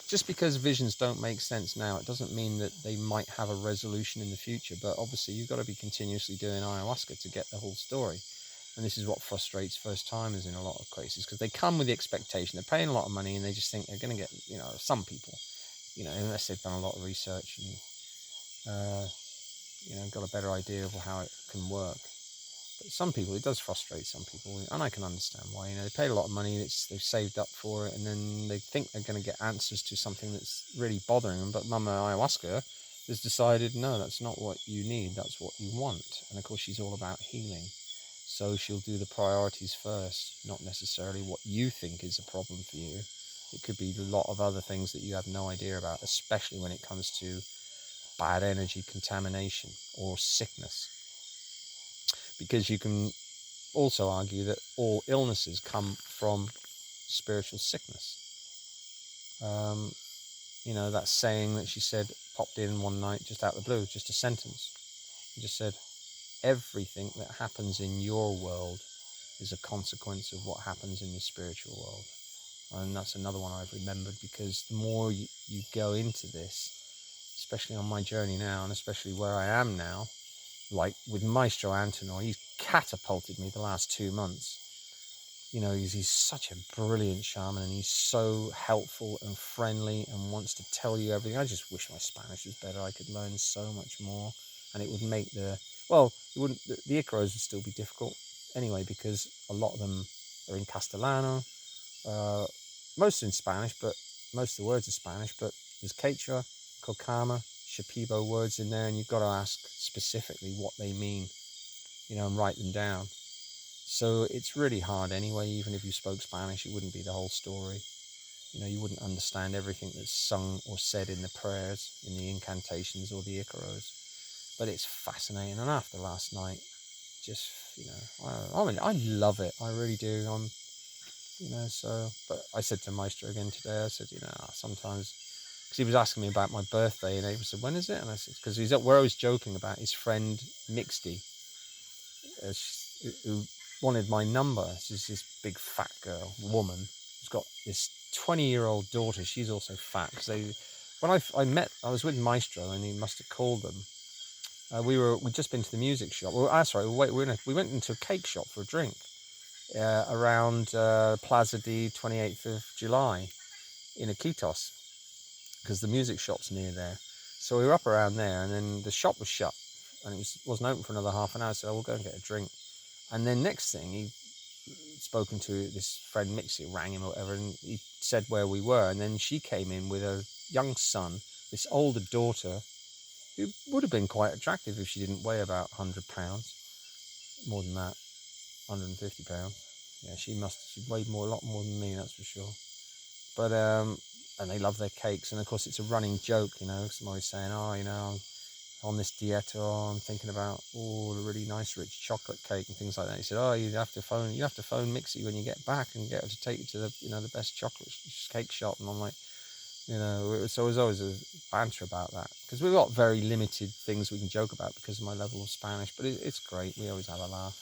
Just because visions don't make sense now, it doesn't mean that they might have a resolution in the future. But obviously, you've got to be continuously doing ayahuasca to get the whole story. And this is what frustrates first timers in a lot of cases, because they come with the expectation, they're paying a lot of money, and they just think they're going to get, you know, some people, you know, unless they've done a lot of research and, you know, got a better idea of how it can work. But some people, it does frustrate some people, and I can understand why. You know, they paid a lot of money, they've saved up for it, and then they think they're going to get answers to something that's really bothering them. But Mama Ayahuasca has decided, no, that's not what you need, that's what you want. And of course, she's all about healing. So she'll do the priorities first, not necessarily what you think is a problem for you. It could be a lot of other things that you have no idea about, especially when it comes to bad energy contamination or sickness. Because you can also argue that all illnesses come from spiritual sickness. You know, that saying that she said popped in one night just out of the blue, just a sentence. She just said, everything that happens in your world is a consequence of what happens in the spiritual world. And that's another one I've remembered, because the more you go into this, especially on my journey now, and especially where I am now, like with Maestro Antonor, he's catapulted me the last 2 months. You know, he's such a brilliant shaman, and he's so helpful and friendly and wants to tell you everything. I just wish my Spanish was better. I could learn so much more, and it would make the Icaros would still be difficult anyway, because a lot of them are in Castellano, most in Spanish, but most of the words are Spanish, but there's Quechua, Kokama, Shipibo words in there, and you've got to ask specifically what they mean, you know, and write them down. So it's really hard anyway. Even if you spoke Spanish, it wouldn't be the whole story. You know, you wouldn't understand everything that's sung or said in the prayers, in the incantations or the Icaros. But it's fascinating. And after last night, just, you know, I love it. I really do. You know, so, but I said to Maestro again today, I said, you know, sometimes, because he was asking me about my birthday, and he said, when is it? And I said, because he's where I was joking about his friend Mixty, who wanted my number. She's this big fat girl, woman, who's got this 20-year-old daughter. She's also fat. Because when I was with Maestro, and he must have called them. We'd just been to the music shop. We went into a cake shop for a drink around Plaza de 28th of July in Iquitos, because the music shop's near there. So we were up around there, and then the shop was shut, and it wasn't open for another half an hour. So we'll go and get a drink. And then next thing, it's spoken to this friend Mixie, rang him or whatever, and he said where we were. And then she came in with a young son, this older daughter, who would have been quite attractive if she didn't weigh about 100 pounds, more than that, 150 pounds. Yeah, she weighed a lot more than me, that's for sure. But and they love their cakes, and of course it's a running joke, somebody's saying, oh, I'm on this diet, or I'm thinking about a really nice rich chocolate cake and things like that. He said, oh, you have to phone Mixie when you get back and get her to take you to the best chocolate cake shop. And I'm like, so there's always a banter about that, because we've got very limited things we can joke about because of my level of Spanish, but it's great. We always have a laugh,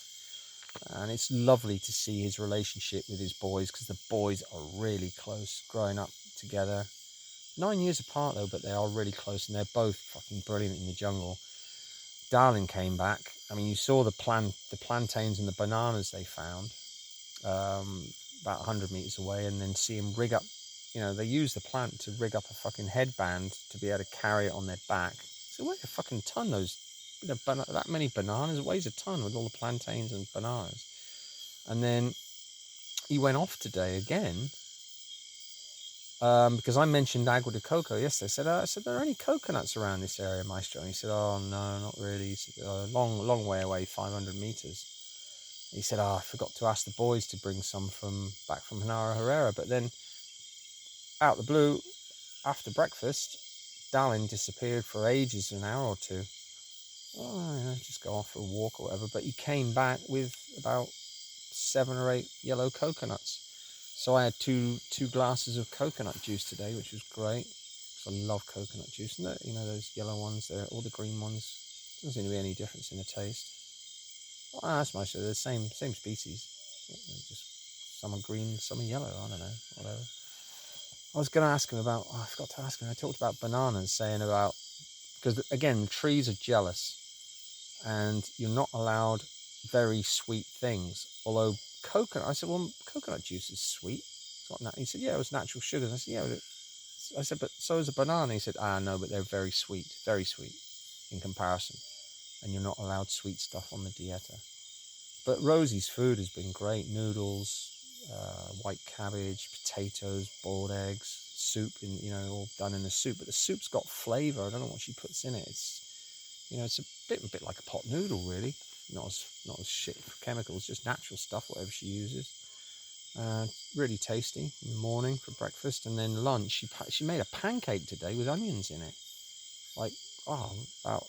and it's lovely to see his relationship with his boys, because the boys are really close, growing up together. 9 years apart though, but they are really close, and they're both fucking brilliant in the jungle. Darling came back. I mean, you saw the plantains and the bananas they found about 100 meters away, and then see him rig up. They use the plant to rig up a fucking headband to be able to carry it on their back. So it weighs a fucking ton. That many bananas, it weighs a ton with all the plantains and bananas. And then he went off today again. Because I mentioned agua de coco yesterday. I said, there are any coconuts around this area, Maestro? And he said, oh, no, not really. He said, long way away, 500 meters. He said, I forgot to ask the boys to bring some back from Hanara Herrera. But then, out the blue, after breakfast, Darlin disappeared for ages, an hour or two. Oh, just go off for a walk or whatever. But he came back with about 7 or 8 yellow coconuts. So I had two glasses of coconut juice today, which was great, because I love coconut juice. And those yellow ones, all the green ones, doesn't seem to be any difference in the taste. Well, that's mostly the same species. Just some are green, some are yellow. I don't know, whatever. I was going to ask him about. I forgot to ask him. I talked about bananas, saying about, because again, trees are jealous, and you're not allowed very sweet things. Although coconut, I said, well, coconut juice is sweet. He said, yeah, it was natural sugars. I said, yeah. I said, but so is a banana. He said, no, but they're very sweet in comparison, and you're not allowed sweet stuff on the dieta. But Rosie's food has been great: noodles, white cabbage, potatoes, boiled eggs, soup, all done in a soup. But the soup's got flavour. I don't know what she puts in it. It's a bit like a pot noodle, really. Not as shit for chemicals, just natural stuff, whatever she uses. Really tasty in the morning for breakfast, and then lunch. She made a pancake today with onions in it, like about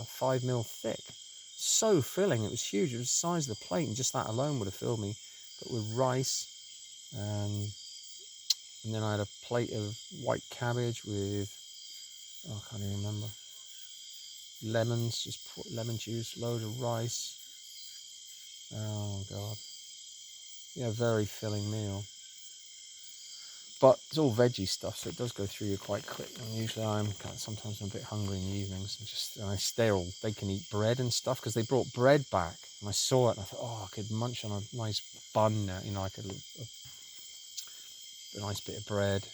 5 mil thick. So filling, it was huge. It was the size of the plate, and just that alone would have filled me. But with rice, and then I had a plate of white cabbage with, I can't even remember, lemons, just put lemon juice, load of rice. Oh god, yeah, very filling meal. But it's all veggie stuff, so it does go through you quite quick. And usually sometimes I'm a bit hungry in the evenings, and they can eat bread and stuff, because they brought bread back, and I saw it and I thought, I could munch on a nice bun now, like a nice bit of bread,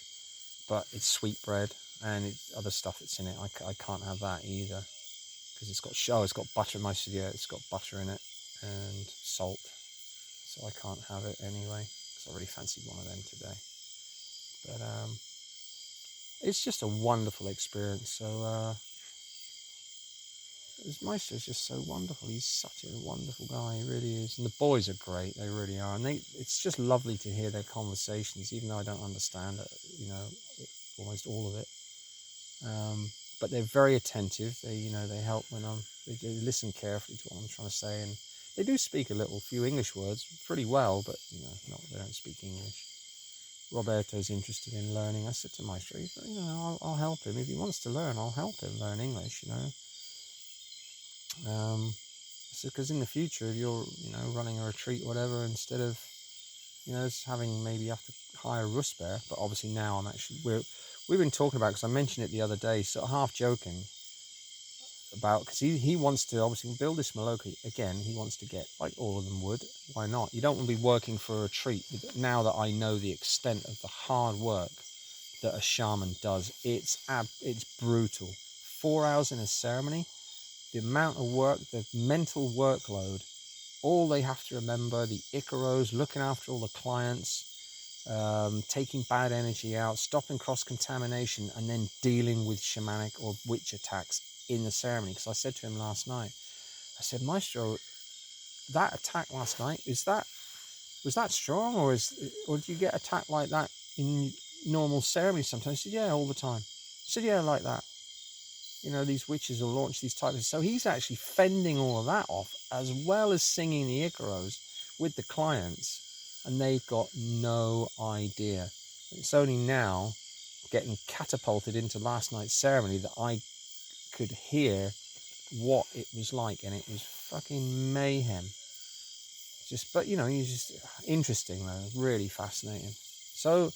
but it's sweet bread, and it's other stuff that's in it. I can't have that either, because it's got butter. It's got butter in it and salt, so I can't have it anyway, because I really fancied one of them today. But it's just a wonderful experience. So Meister's just so wonderful. He's such a wonderful guy. He really is. And the boys are great. They really are. And it's just lovely to hear their conversations, even though I don't understand it, almost all of it. But they're very attentive. They help when they do listen carefully to what I'm trying to say, and they do speak a few English words pretty well, but they don't speak English. Roberto's interested in learning. I said to Maestro, I'll help him. If he wants to learn, I'll help him learn English, I said, because in the future, if you're, running a retreat or whatever, instead of, having maybe you have to hire a Rusper, but obviously now we've been talking about, because I mentioned it the other day, sort of half joking, about, because he wants to obviously build this Maloka again. He wants to get, like all of them would. Why not? You don't want to be working for a retreat. Now that I know the extent of the hard work that a shaman does, it's brutal. 4 hours in a ceremony, the amount of work, the mental workload all they have to remember, the Icaros, looking after all the clients, taking bad energy out, stopping cross-contamination, and then dealing with shamanic or witch attacks in the ceremony. Because I said to him last night, I said, Maestro, that attack last night, was that strong, or do you get attacked like that in normal ceremonies sometimes? He said, yeah, all the time. I said, yeah, like that. These witches will launch these types of... So he's actually fending all of that off, as well as singing the Icaros with the clients, and they've got no idea. It's only now, getting catapulted into last night's ceremony, that I could hear what it was like, and it was fucking mayhem. But he's just interesting though, really fascinating. So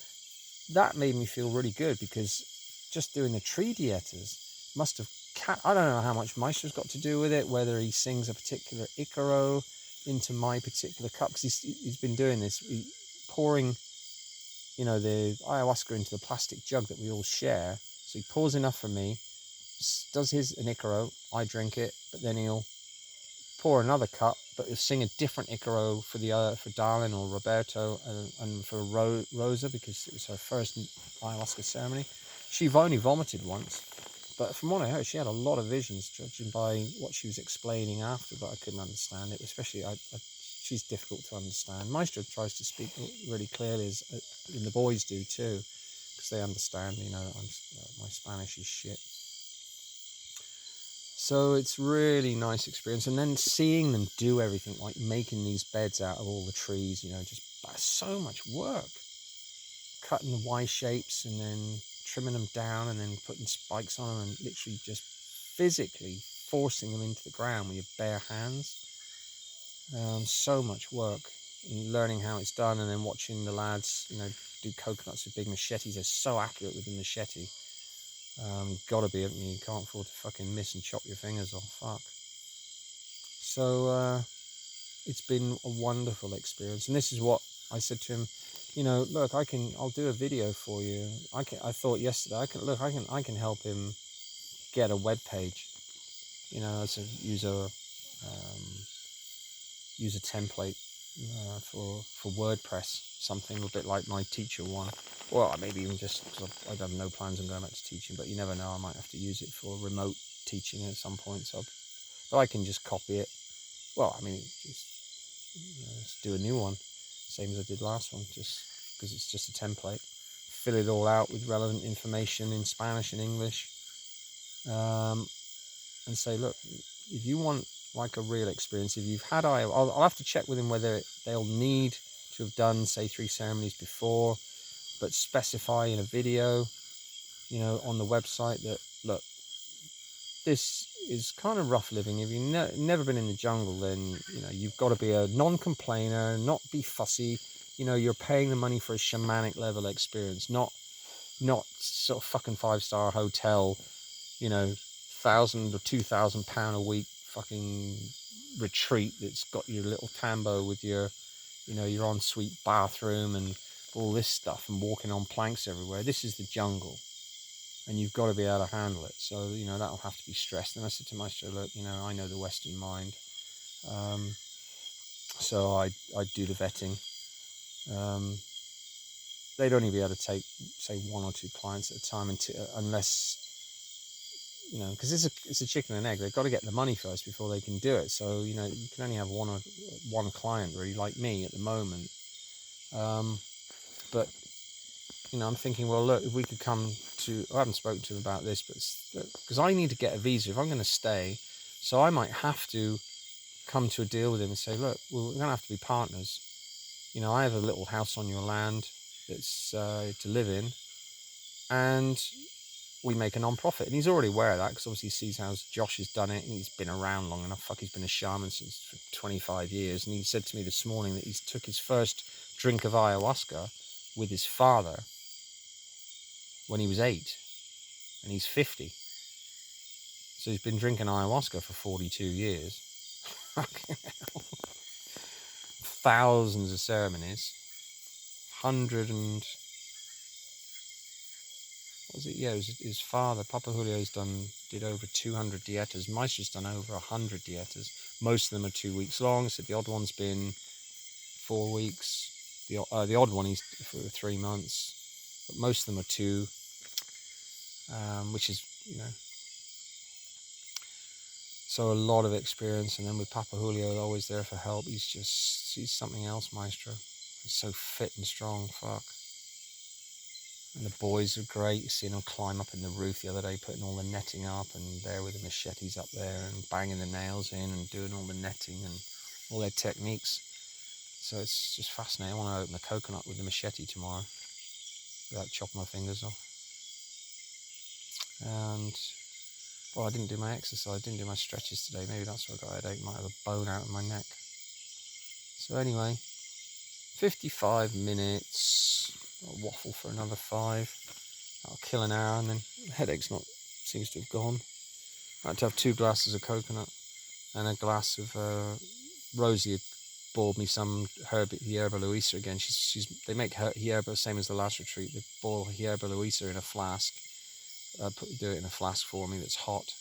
that made me feel really good, because just doing the tree dietas must have... I don't know how much Maestro's got to do with it, whether he sings a particular Icaro into my particular cup, because he's been doing this, pouring the ayahuasca into the plastic jug that we all share. So he pours enough for me, does an Icaro, I drink it, but then he'll pour another cup, but he'll sing a different Icaro for Darlin or Roberto, and for Rosa, because it was her first ayahuasca ceremony. She only vomited once, but from what I heard, she had a lot of visions, judging by what she was explaining after, but I couldn't understand it. Especially, she's difficult to understand. Maestro tries to speak really clearly, and the boys do too, because they understand. My Spanish is shit. So it's really nice experience. And then seeing them do everything, like making these beds out of all the trees, just so much work. Cutting the Y shapes and then trimming them down and then putting spikes on them, and literally just physically forcing them into the ground with your bare hands. So much work in learning how it's done, and then watching the lads, do coconuts with big machetes. They're so accurate with the machete. Gotta be, you can't afford to fucking miss and chop your fingers off. Fuck. So it's been a wonderful experience, and this is what I said to him. Look, I'll do a video for you. I thought yesterday, I can help him get a web page. As use a template for WordPress, something a bit like my teacher one. Well, maybe even just because I have no plans on going back to teaching, but you never know, I might have to use it for remote teaching at some point. But I can just copy it. Well, just do a new one, same as I did last one, just because it's just a template. Fill it all out with relevant information in Spanish and English, and say, look, if you want like a real experience, if you've had I'll have to check with them whether they'll need to have done, say, 3 ceremonies before, but specify in a video, on the website that, look, this is kind of rough living. If you've never been in the jungle, then you've got to be a non-complainer, not be fussy. You're paying the money for a shamanic level experience, not sort of fucking 5-star hotel, £1,000 or £2,000 a week fucking retreat that's got your little tambo with your your ensuite bathroom and all this stuff, and walking on planks everywhere. This is the jungle, and you've got to be able to handle it. So that'll have to be stressed. And I said to Maestro, look, I know the Western mind, so I do the vetting. They'd only be able to take, say, 1 or 2 clients at a time, unless because it's a chicken and egg. They've got to get the money first before they can do it. So you can only have one client, really, like me at the moment. But I'm thinking, well, look, if we could come to... I haven't spoken to him about this, but because I need to get a visa if I'm going to stay, so I might have to come to a deal with him and say, look, we're going to have to be partners. I have a little house on your land that's to live in, and we make a non-profit. And he's already aware of that, because obviously he sees how Josh has done it, and he's been around long enough. He's been a shaman for 25 years. And he said to me this morning that he took his first drink of ayahuasca with his father when he was 8, and he's 50. So he's been drinking ayahuasca for 42 years. Thousands of ceremonies, what was it? Yeah, it was his father. Papa Julio's did over 200 dietas. Maestro's done over 100 dietas. Most of them are 2 weeks long. So the odd one's been 4 weeks. The odd one is for 3 months, but most of them are 2, which is, so a lot of experience. And then with Papa Julio, always there for help. He's something else, Maestro. He's so fit and strong. Fuck. And the boys are great. Seeing them climb up in the roof the other day, putting all the netting up, and there with the machetes up there and banging the nails in and doing all the netting and all their techniques. So it's just fascinating. I want to open a coconut with the machete tomorrow without chopping my fingers off. And, well, I didn't do my exercise. I didn't do my stretches today. Maybe that's why I got a headache. Might have a bone out of my neck. So anyway, 55 minutes. I'll waffle for another 5. I'll kill an hour, and then the headache's seems to have gone. I had to have 2 glasses of coconut and a glass of Rosie had boiled me some Hierba Luisa again. They make Hierba same as the last retreat. They boil Hierba Luisa in a flask. Do it in a flask for me that's hot,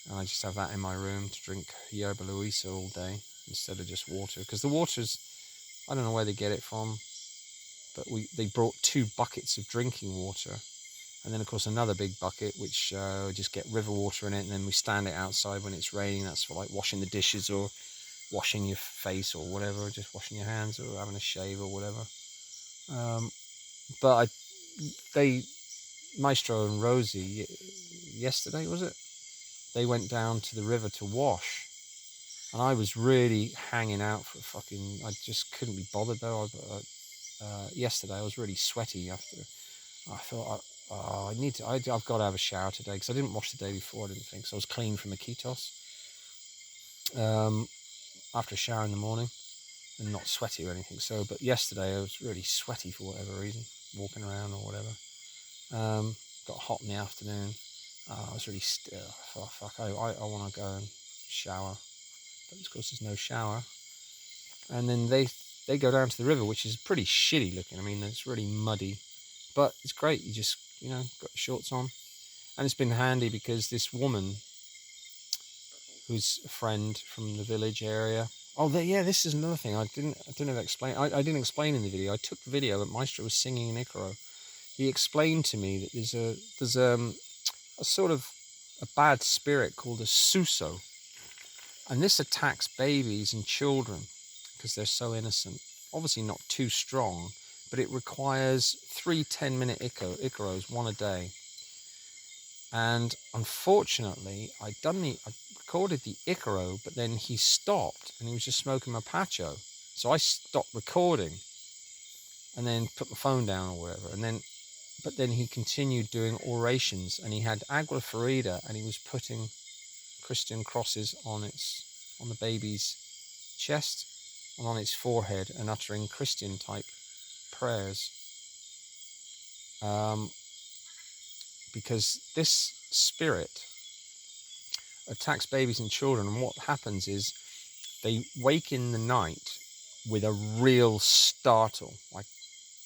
and I just have that in my room to drink Hierba Luisa all day instead of just water. Because the water's, I don't know where they get it from, but they brought 2 buckets of drinking water. And then, of course, another big bucket, which just get river water in it, and then we stand it outside when it's raining. That's for like washing the dishes or washing your face or whatever, or just washing your hands or having a shave or whatever. But Maestro and Rosie, yesterday, was it? They went down to the river to wash. And I was really hanging out for I just couldn't be bothered though. Yesterday I was really sweaty after. I thought, I've got to have a shower today because I didn't wash the day before, I didn't think. So I was clean from Iquitos after a shower in the morning and not sweaty or anything. So, but yesterday I was really sweaty for whatever reason, walking around or whatever. Got hot in the afternoon. I was really I want to go and shower. But of course there's no shower. And then they go down to the river, which is pretty shitty looking. I mean, it's really muddy. But it's great. You just, got shorts on. And it's been handy because this woman, who's a friend from the village area. Oh, this is another thing. I didn't explain. I didn't explain in the video. I took the video that Maestro was singing in Icaro. He explained to me that there's a sort of a bad spirit called a suso. And this attacks babies and children because they're so innocent. Obviously not too strong, but it requires 3 10-minute Icaros, 1 a day. And unfortunately, I recorded the Icaro, but then he stopped and he was just smoking my Pacho. So I stopped recording and then put my phone down or whatever. But then he continued doing orations, and he had Agua Ferida, and he was putting Christian crosses on the baby's chest and on its forehead and uttering Christian type prayers. Because this spirit attacks babies and children, and what happens is they wake in the night with a real startle, like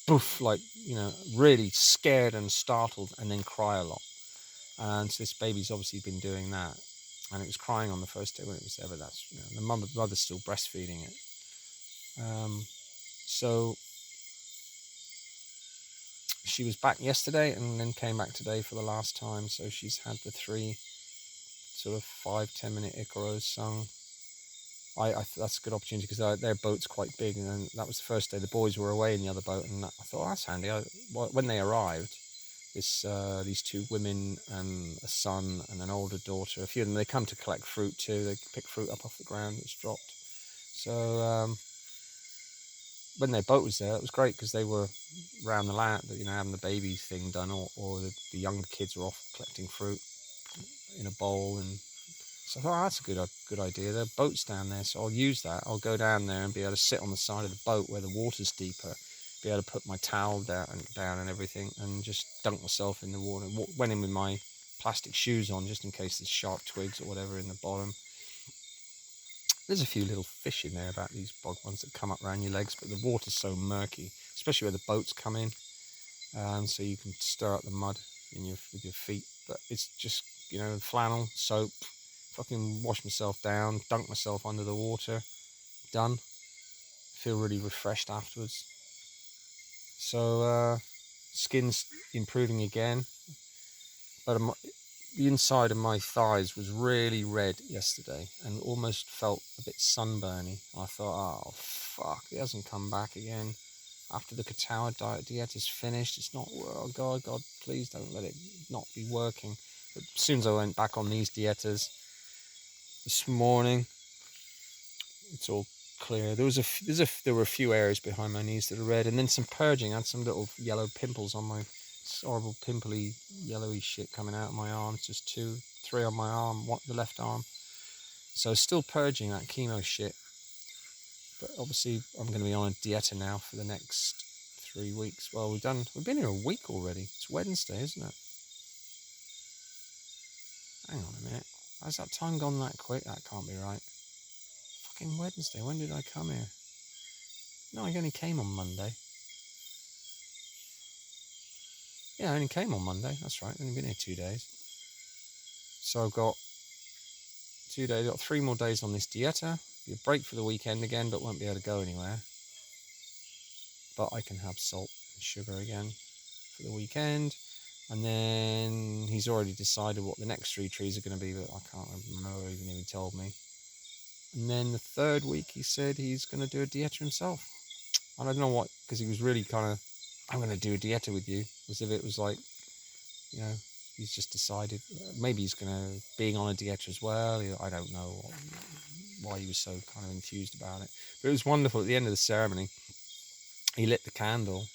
poof, like, really scared and startled, and then cry a lot. And so this baby's obviously been doing that, and it was crying on the first day when it was there, but that's, the mother's still breastfeeding it. So she was back yesterday and then came back today for the last time. So she's had the 3 sort of 5-10 minute Icaros sung. That's a good opportunity because their boat's quite big, and then that was the first day the boys were away in the other boat, and I thought, that's handy. When they arrived, these 2 women and a son and an older daughter, a few of them, they come to collect fruit too. They pick fruit up off the ground that's dropped. So when their boat was there, it was great because they were around the land, having the baby thing done, or the younger kids were off collecting fruit in a bowl. And so I thought, that's a good idea. There are boats down there, so I'll use that. I'll go down there and be able to sit on the side of the boat where the water's deeper, be able to put my towel down and everything, and just dunk myself in the water. Went in with my plastic shoes on just in case there's sharp twigs or whatever in the bottom. There's a few little fish in there, about these bog ones that come up around your legs, but the water's so murky, especially where the boats come in, so you can stir up the mud with your feet. But it's just, flannel, soap, fucking wash myself down, dunk myself under the water, done. Feel really refreshed afterwards. So skin's improving again, but the inside of my thighs was really red yesterday and almost felt a bit sunburny. I thought, oh fuck, it hasn't come back again. After the Katawa diet is finished, it's not, oh God, please don't let it not be working. But as soon as I went back on these dietas this morning, it's all clear. There were a few areas behind my knees that are red, and then some purging. I had some little yellow pimples on my horrible pimply yellowy shit coming out of my arms. Just 2, 3 on my arm, the left arm. So still purging that chemo shit. But obviously I'm going to be on a dieta now for the next 3 weeks. Well, we've been here a week already. It's Wednesday, isn't it? Hang on a minute. Has that time gone that quick? That can't be right. Fucking Wednesday. When did I come here? No, I only came on Monday. Yeah, I only came on Monday. That's right. I've only been here 2 days. So I've got 2 days. I've got 3 more days on this dieta. Be a break for the weekend again, but won't be able to go anywhere. But I can have salt and sugar again for the weekend. And then he's already decided what the next 3 trees are going to be, but I can't remember even if he told me. And then the 3rd week he said he's going to do a dieta himself. I don't know what, because he was really kind of, I'm going to do a dieta with you, as if it was like, he's just decided. Maybe he's going to, being on a dieta as well. I don't know why he was so kind of enthused about it. But it was wonderful. At the end of the ceremony, he lit the candle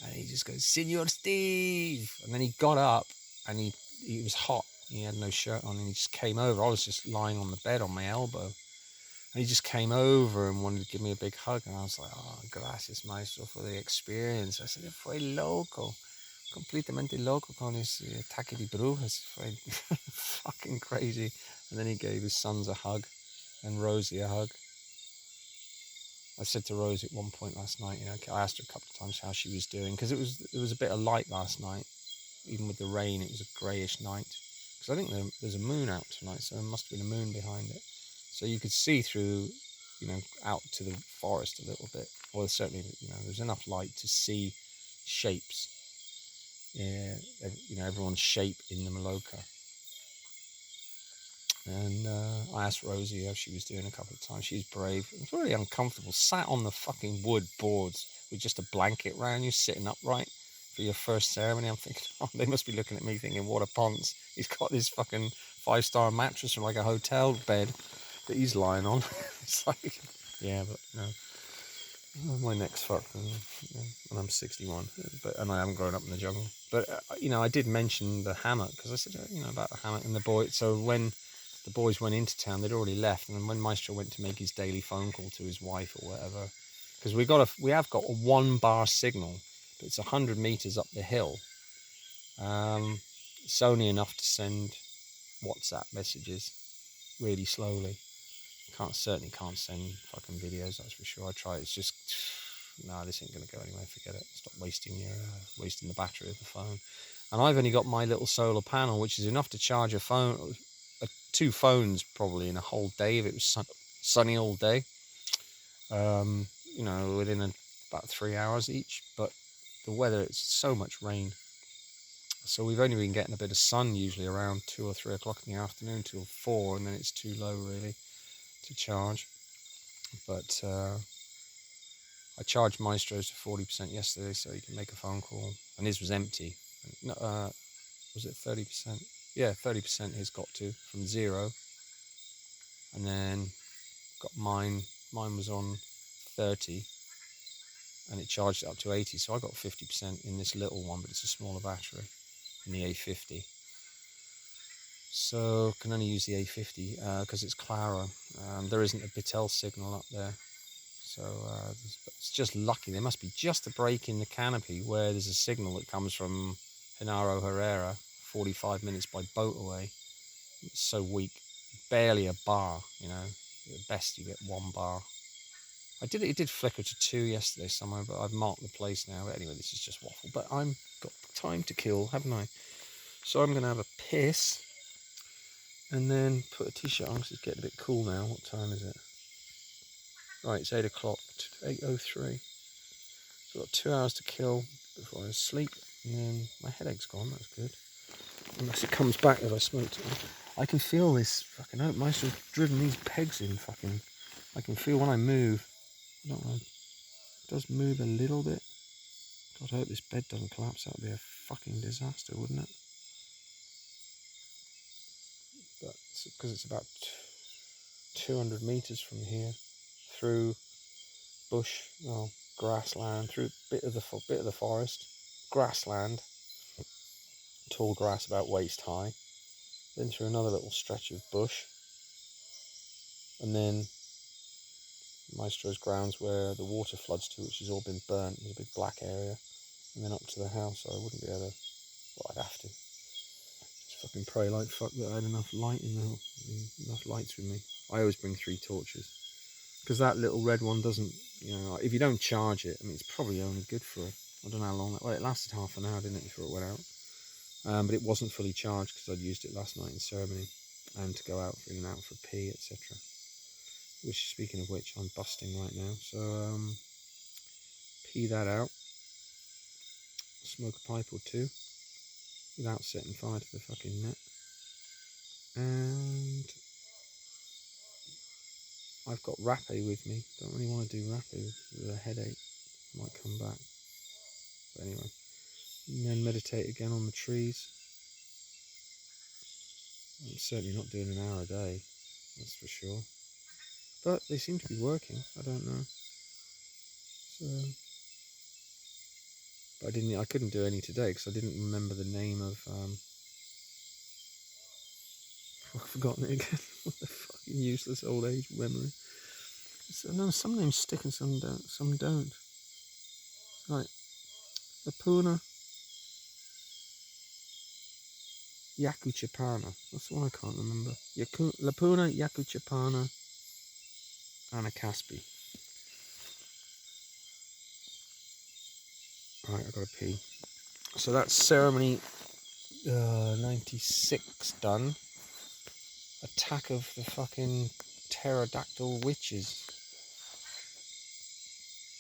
and he just goes, Senor Steve. And then he got up and he was hot. He had no shirt on and he just came over. I was just lying on the bed on my elbow. And he just came over and wanted to give me a big hug. And I was like, oh, gracias, maestro, for the experience. I said, fue loco. Completamente loco con his ataque de brujas. Fue fucking crazy. And then he gave his sons a hug and Rosie a hug. I said to Rosie at one point last night, I asked her a couple of times how she was doing. Because it was a bit of light last night. Even with the rain, it was a greyish night. Because I think there's a moon out tonight, so there must have been a moon behind it. So you could see through, out to the forest a little bit. Well, certainly, there's enough light to see shapes. Yeah, everyone's shape in the Maloka. And I asked Rosie how she was doing a couple of times. She's brave. It was really uncomfortable. Sat on the fucking wood boards with just a blanket around you, sitting upright for your first ceremony. I'm thinking, oh, they must be looking at me thinking, what a ponce. He's got this fucking 5-star mattress from like a hotel bed that he's lying on. It's like, yeah, but no. My neck's fucked when I'm 61, and I haven't grown up in the jungle. But I did mention the hammock because I said about the hammock and the boy. So when the boys went into town, they'd already left, and then when Maestro went to make his daily phone call to his wife or whatever, because we have got a 1-bar signal, but it's 100 meters up the hill. It's only enough to send WhatsApp messages really slowly. Certainly can't send fucking videos, that's for sure. I try. It's just, no, this ain't gonna go anywhere. Forget it. Stop wasting the battery of the phone. And I've only got my little solar panel, which is enough to charge a phone, 2 phones probably in a whole day if it was sunny all day. Within about 3 hours each. But the weather, it's so much rain. So we've only been getting a bit of sun usually around 2 or 3 o'clock in the afternoon till 4, and then it's too low really to charge. But I charged Maestro's to 40% yesterday so he can make a phone call, and his was empty. No, was it 30%? Yeah, 30% he's got to from 0, and then got mine was on 30 and it charged it up to 80, so I got 50% in this little one, but it's a smaller battery in the A50. So can only use the A50 because it's Claro. There isn't a Bitel signal up there, so it's just lucky. There must be just a break in the canopy where there's a signal that comes from Genaro Herrera, 45 minutes by boat away. It's so weak, barely a bar. At best you get 1 bar. It did flicker to 2 yesterday somewhere, but I've marked the place now. But anyway, this is just waffle. But I've got time to kill, haven't I? So I'm going to have a piss and then put a t-shirt on because it's getting a bit cool now. What time is it? Right, it's 8 o'clock, 8:03. So I've got 2 hours to kill before I sleep, and then my headache's gone. That's good. Unless it comes back as I smoked it. I can feel this fucking out. Meister's driven these pegs in fucking. I can feel when I move. I don't know. It does move a little bit. God, I hope this bed doesn't collapse. That would be a fucking disaster, wouldn't it? But because it's about 200 meters from here, through bush, well, grassland, through bit of the forest, grassland, tall grass about waist high, then through another little stretch of bush, and then Maestro's grounds where the water floods to, which has all been burnt. There's a big black area, and then up to the house. So I wouldn't be able to. Well, I'd have to. Just fucking pray like fuck that I had enough light enough lights with me. I always bring 3 torches because that little red one doesn't. You know, if you don't charge it, I mean, it's probably only good for. I don't know how long that. Well, it lasted half an hour, didn't it, before it went out? But it wasn't fully charged because I'd used it last night in ceremony and to go out in and out for pee, etc. Which, speaking of which, I'm busting right now. So pee that out, smoke a pipe or 2 without setting fire to the fucking net, and I've got rapé with me. Don't really want to do rapé with a headache. Might come back. But anyway, and then meditate again on the trees. I'm certainly not doing an hour a day, that's for sure. But they seem to be working. I don't know. So, but I couldn't do any today because I didn't remember the name of. I've forgotten it again. What the fucking useless old age memory. No, some names stick and some don't. Some don't. It's like Lupuna, Yakuchapana. That's the one I can't remember. Lupuna, Yakuchapana, Anacaspi. Right, I've got to pee. So that's ceremony 96 done. Attack of the fucking pterodactyl witches.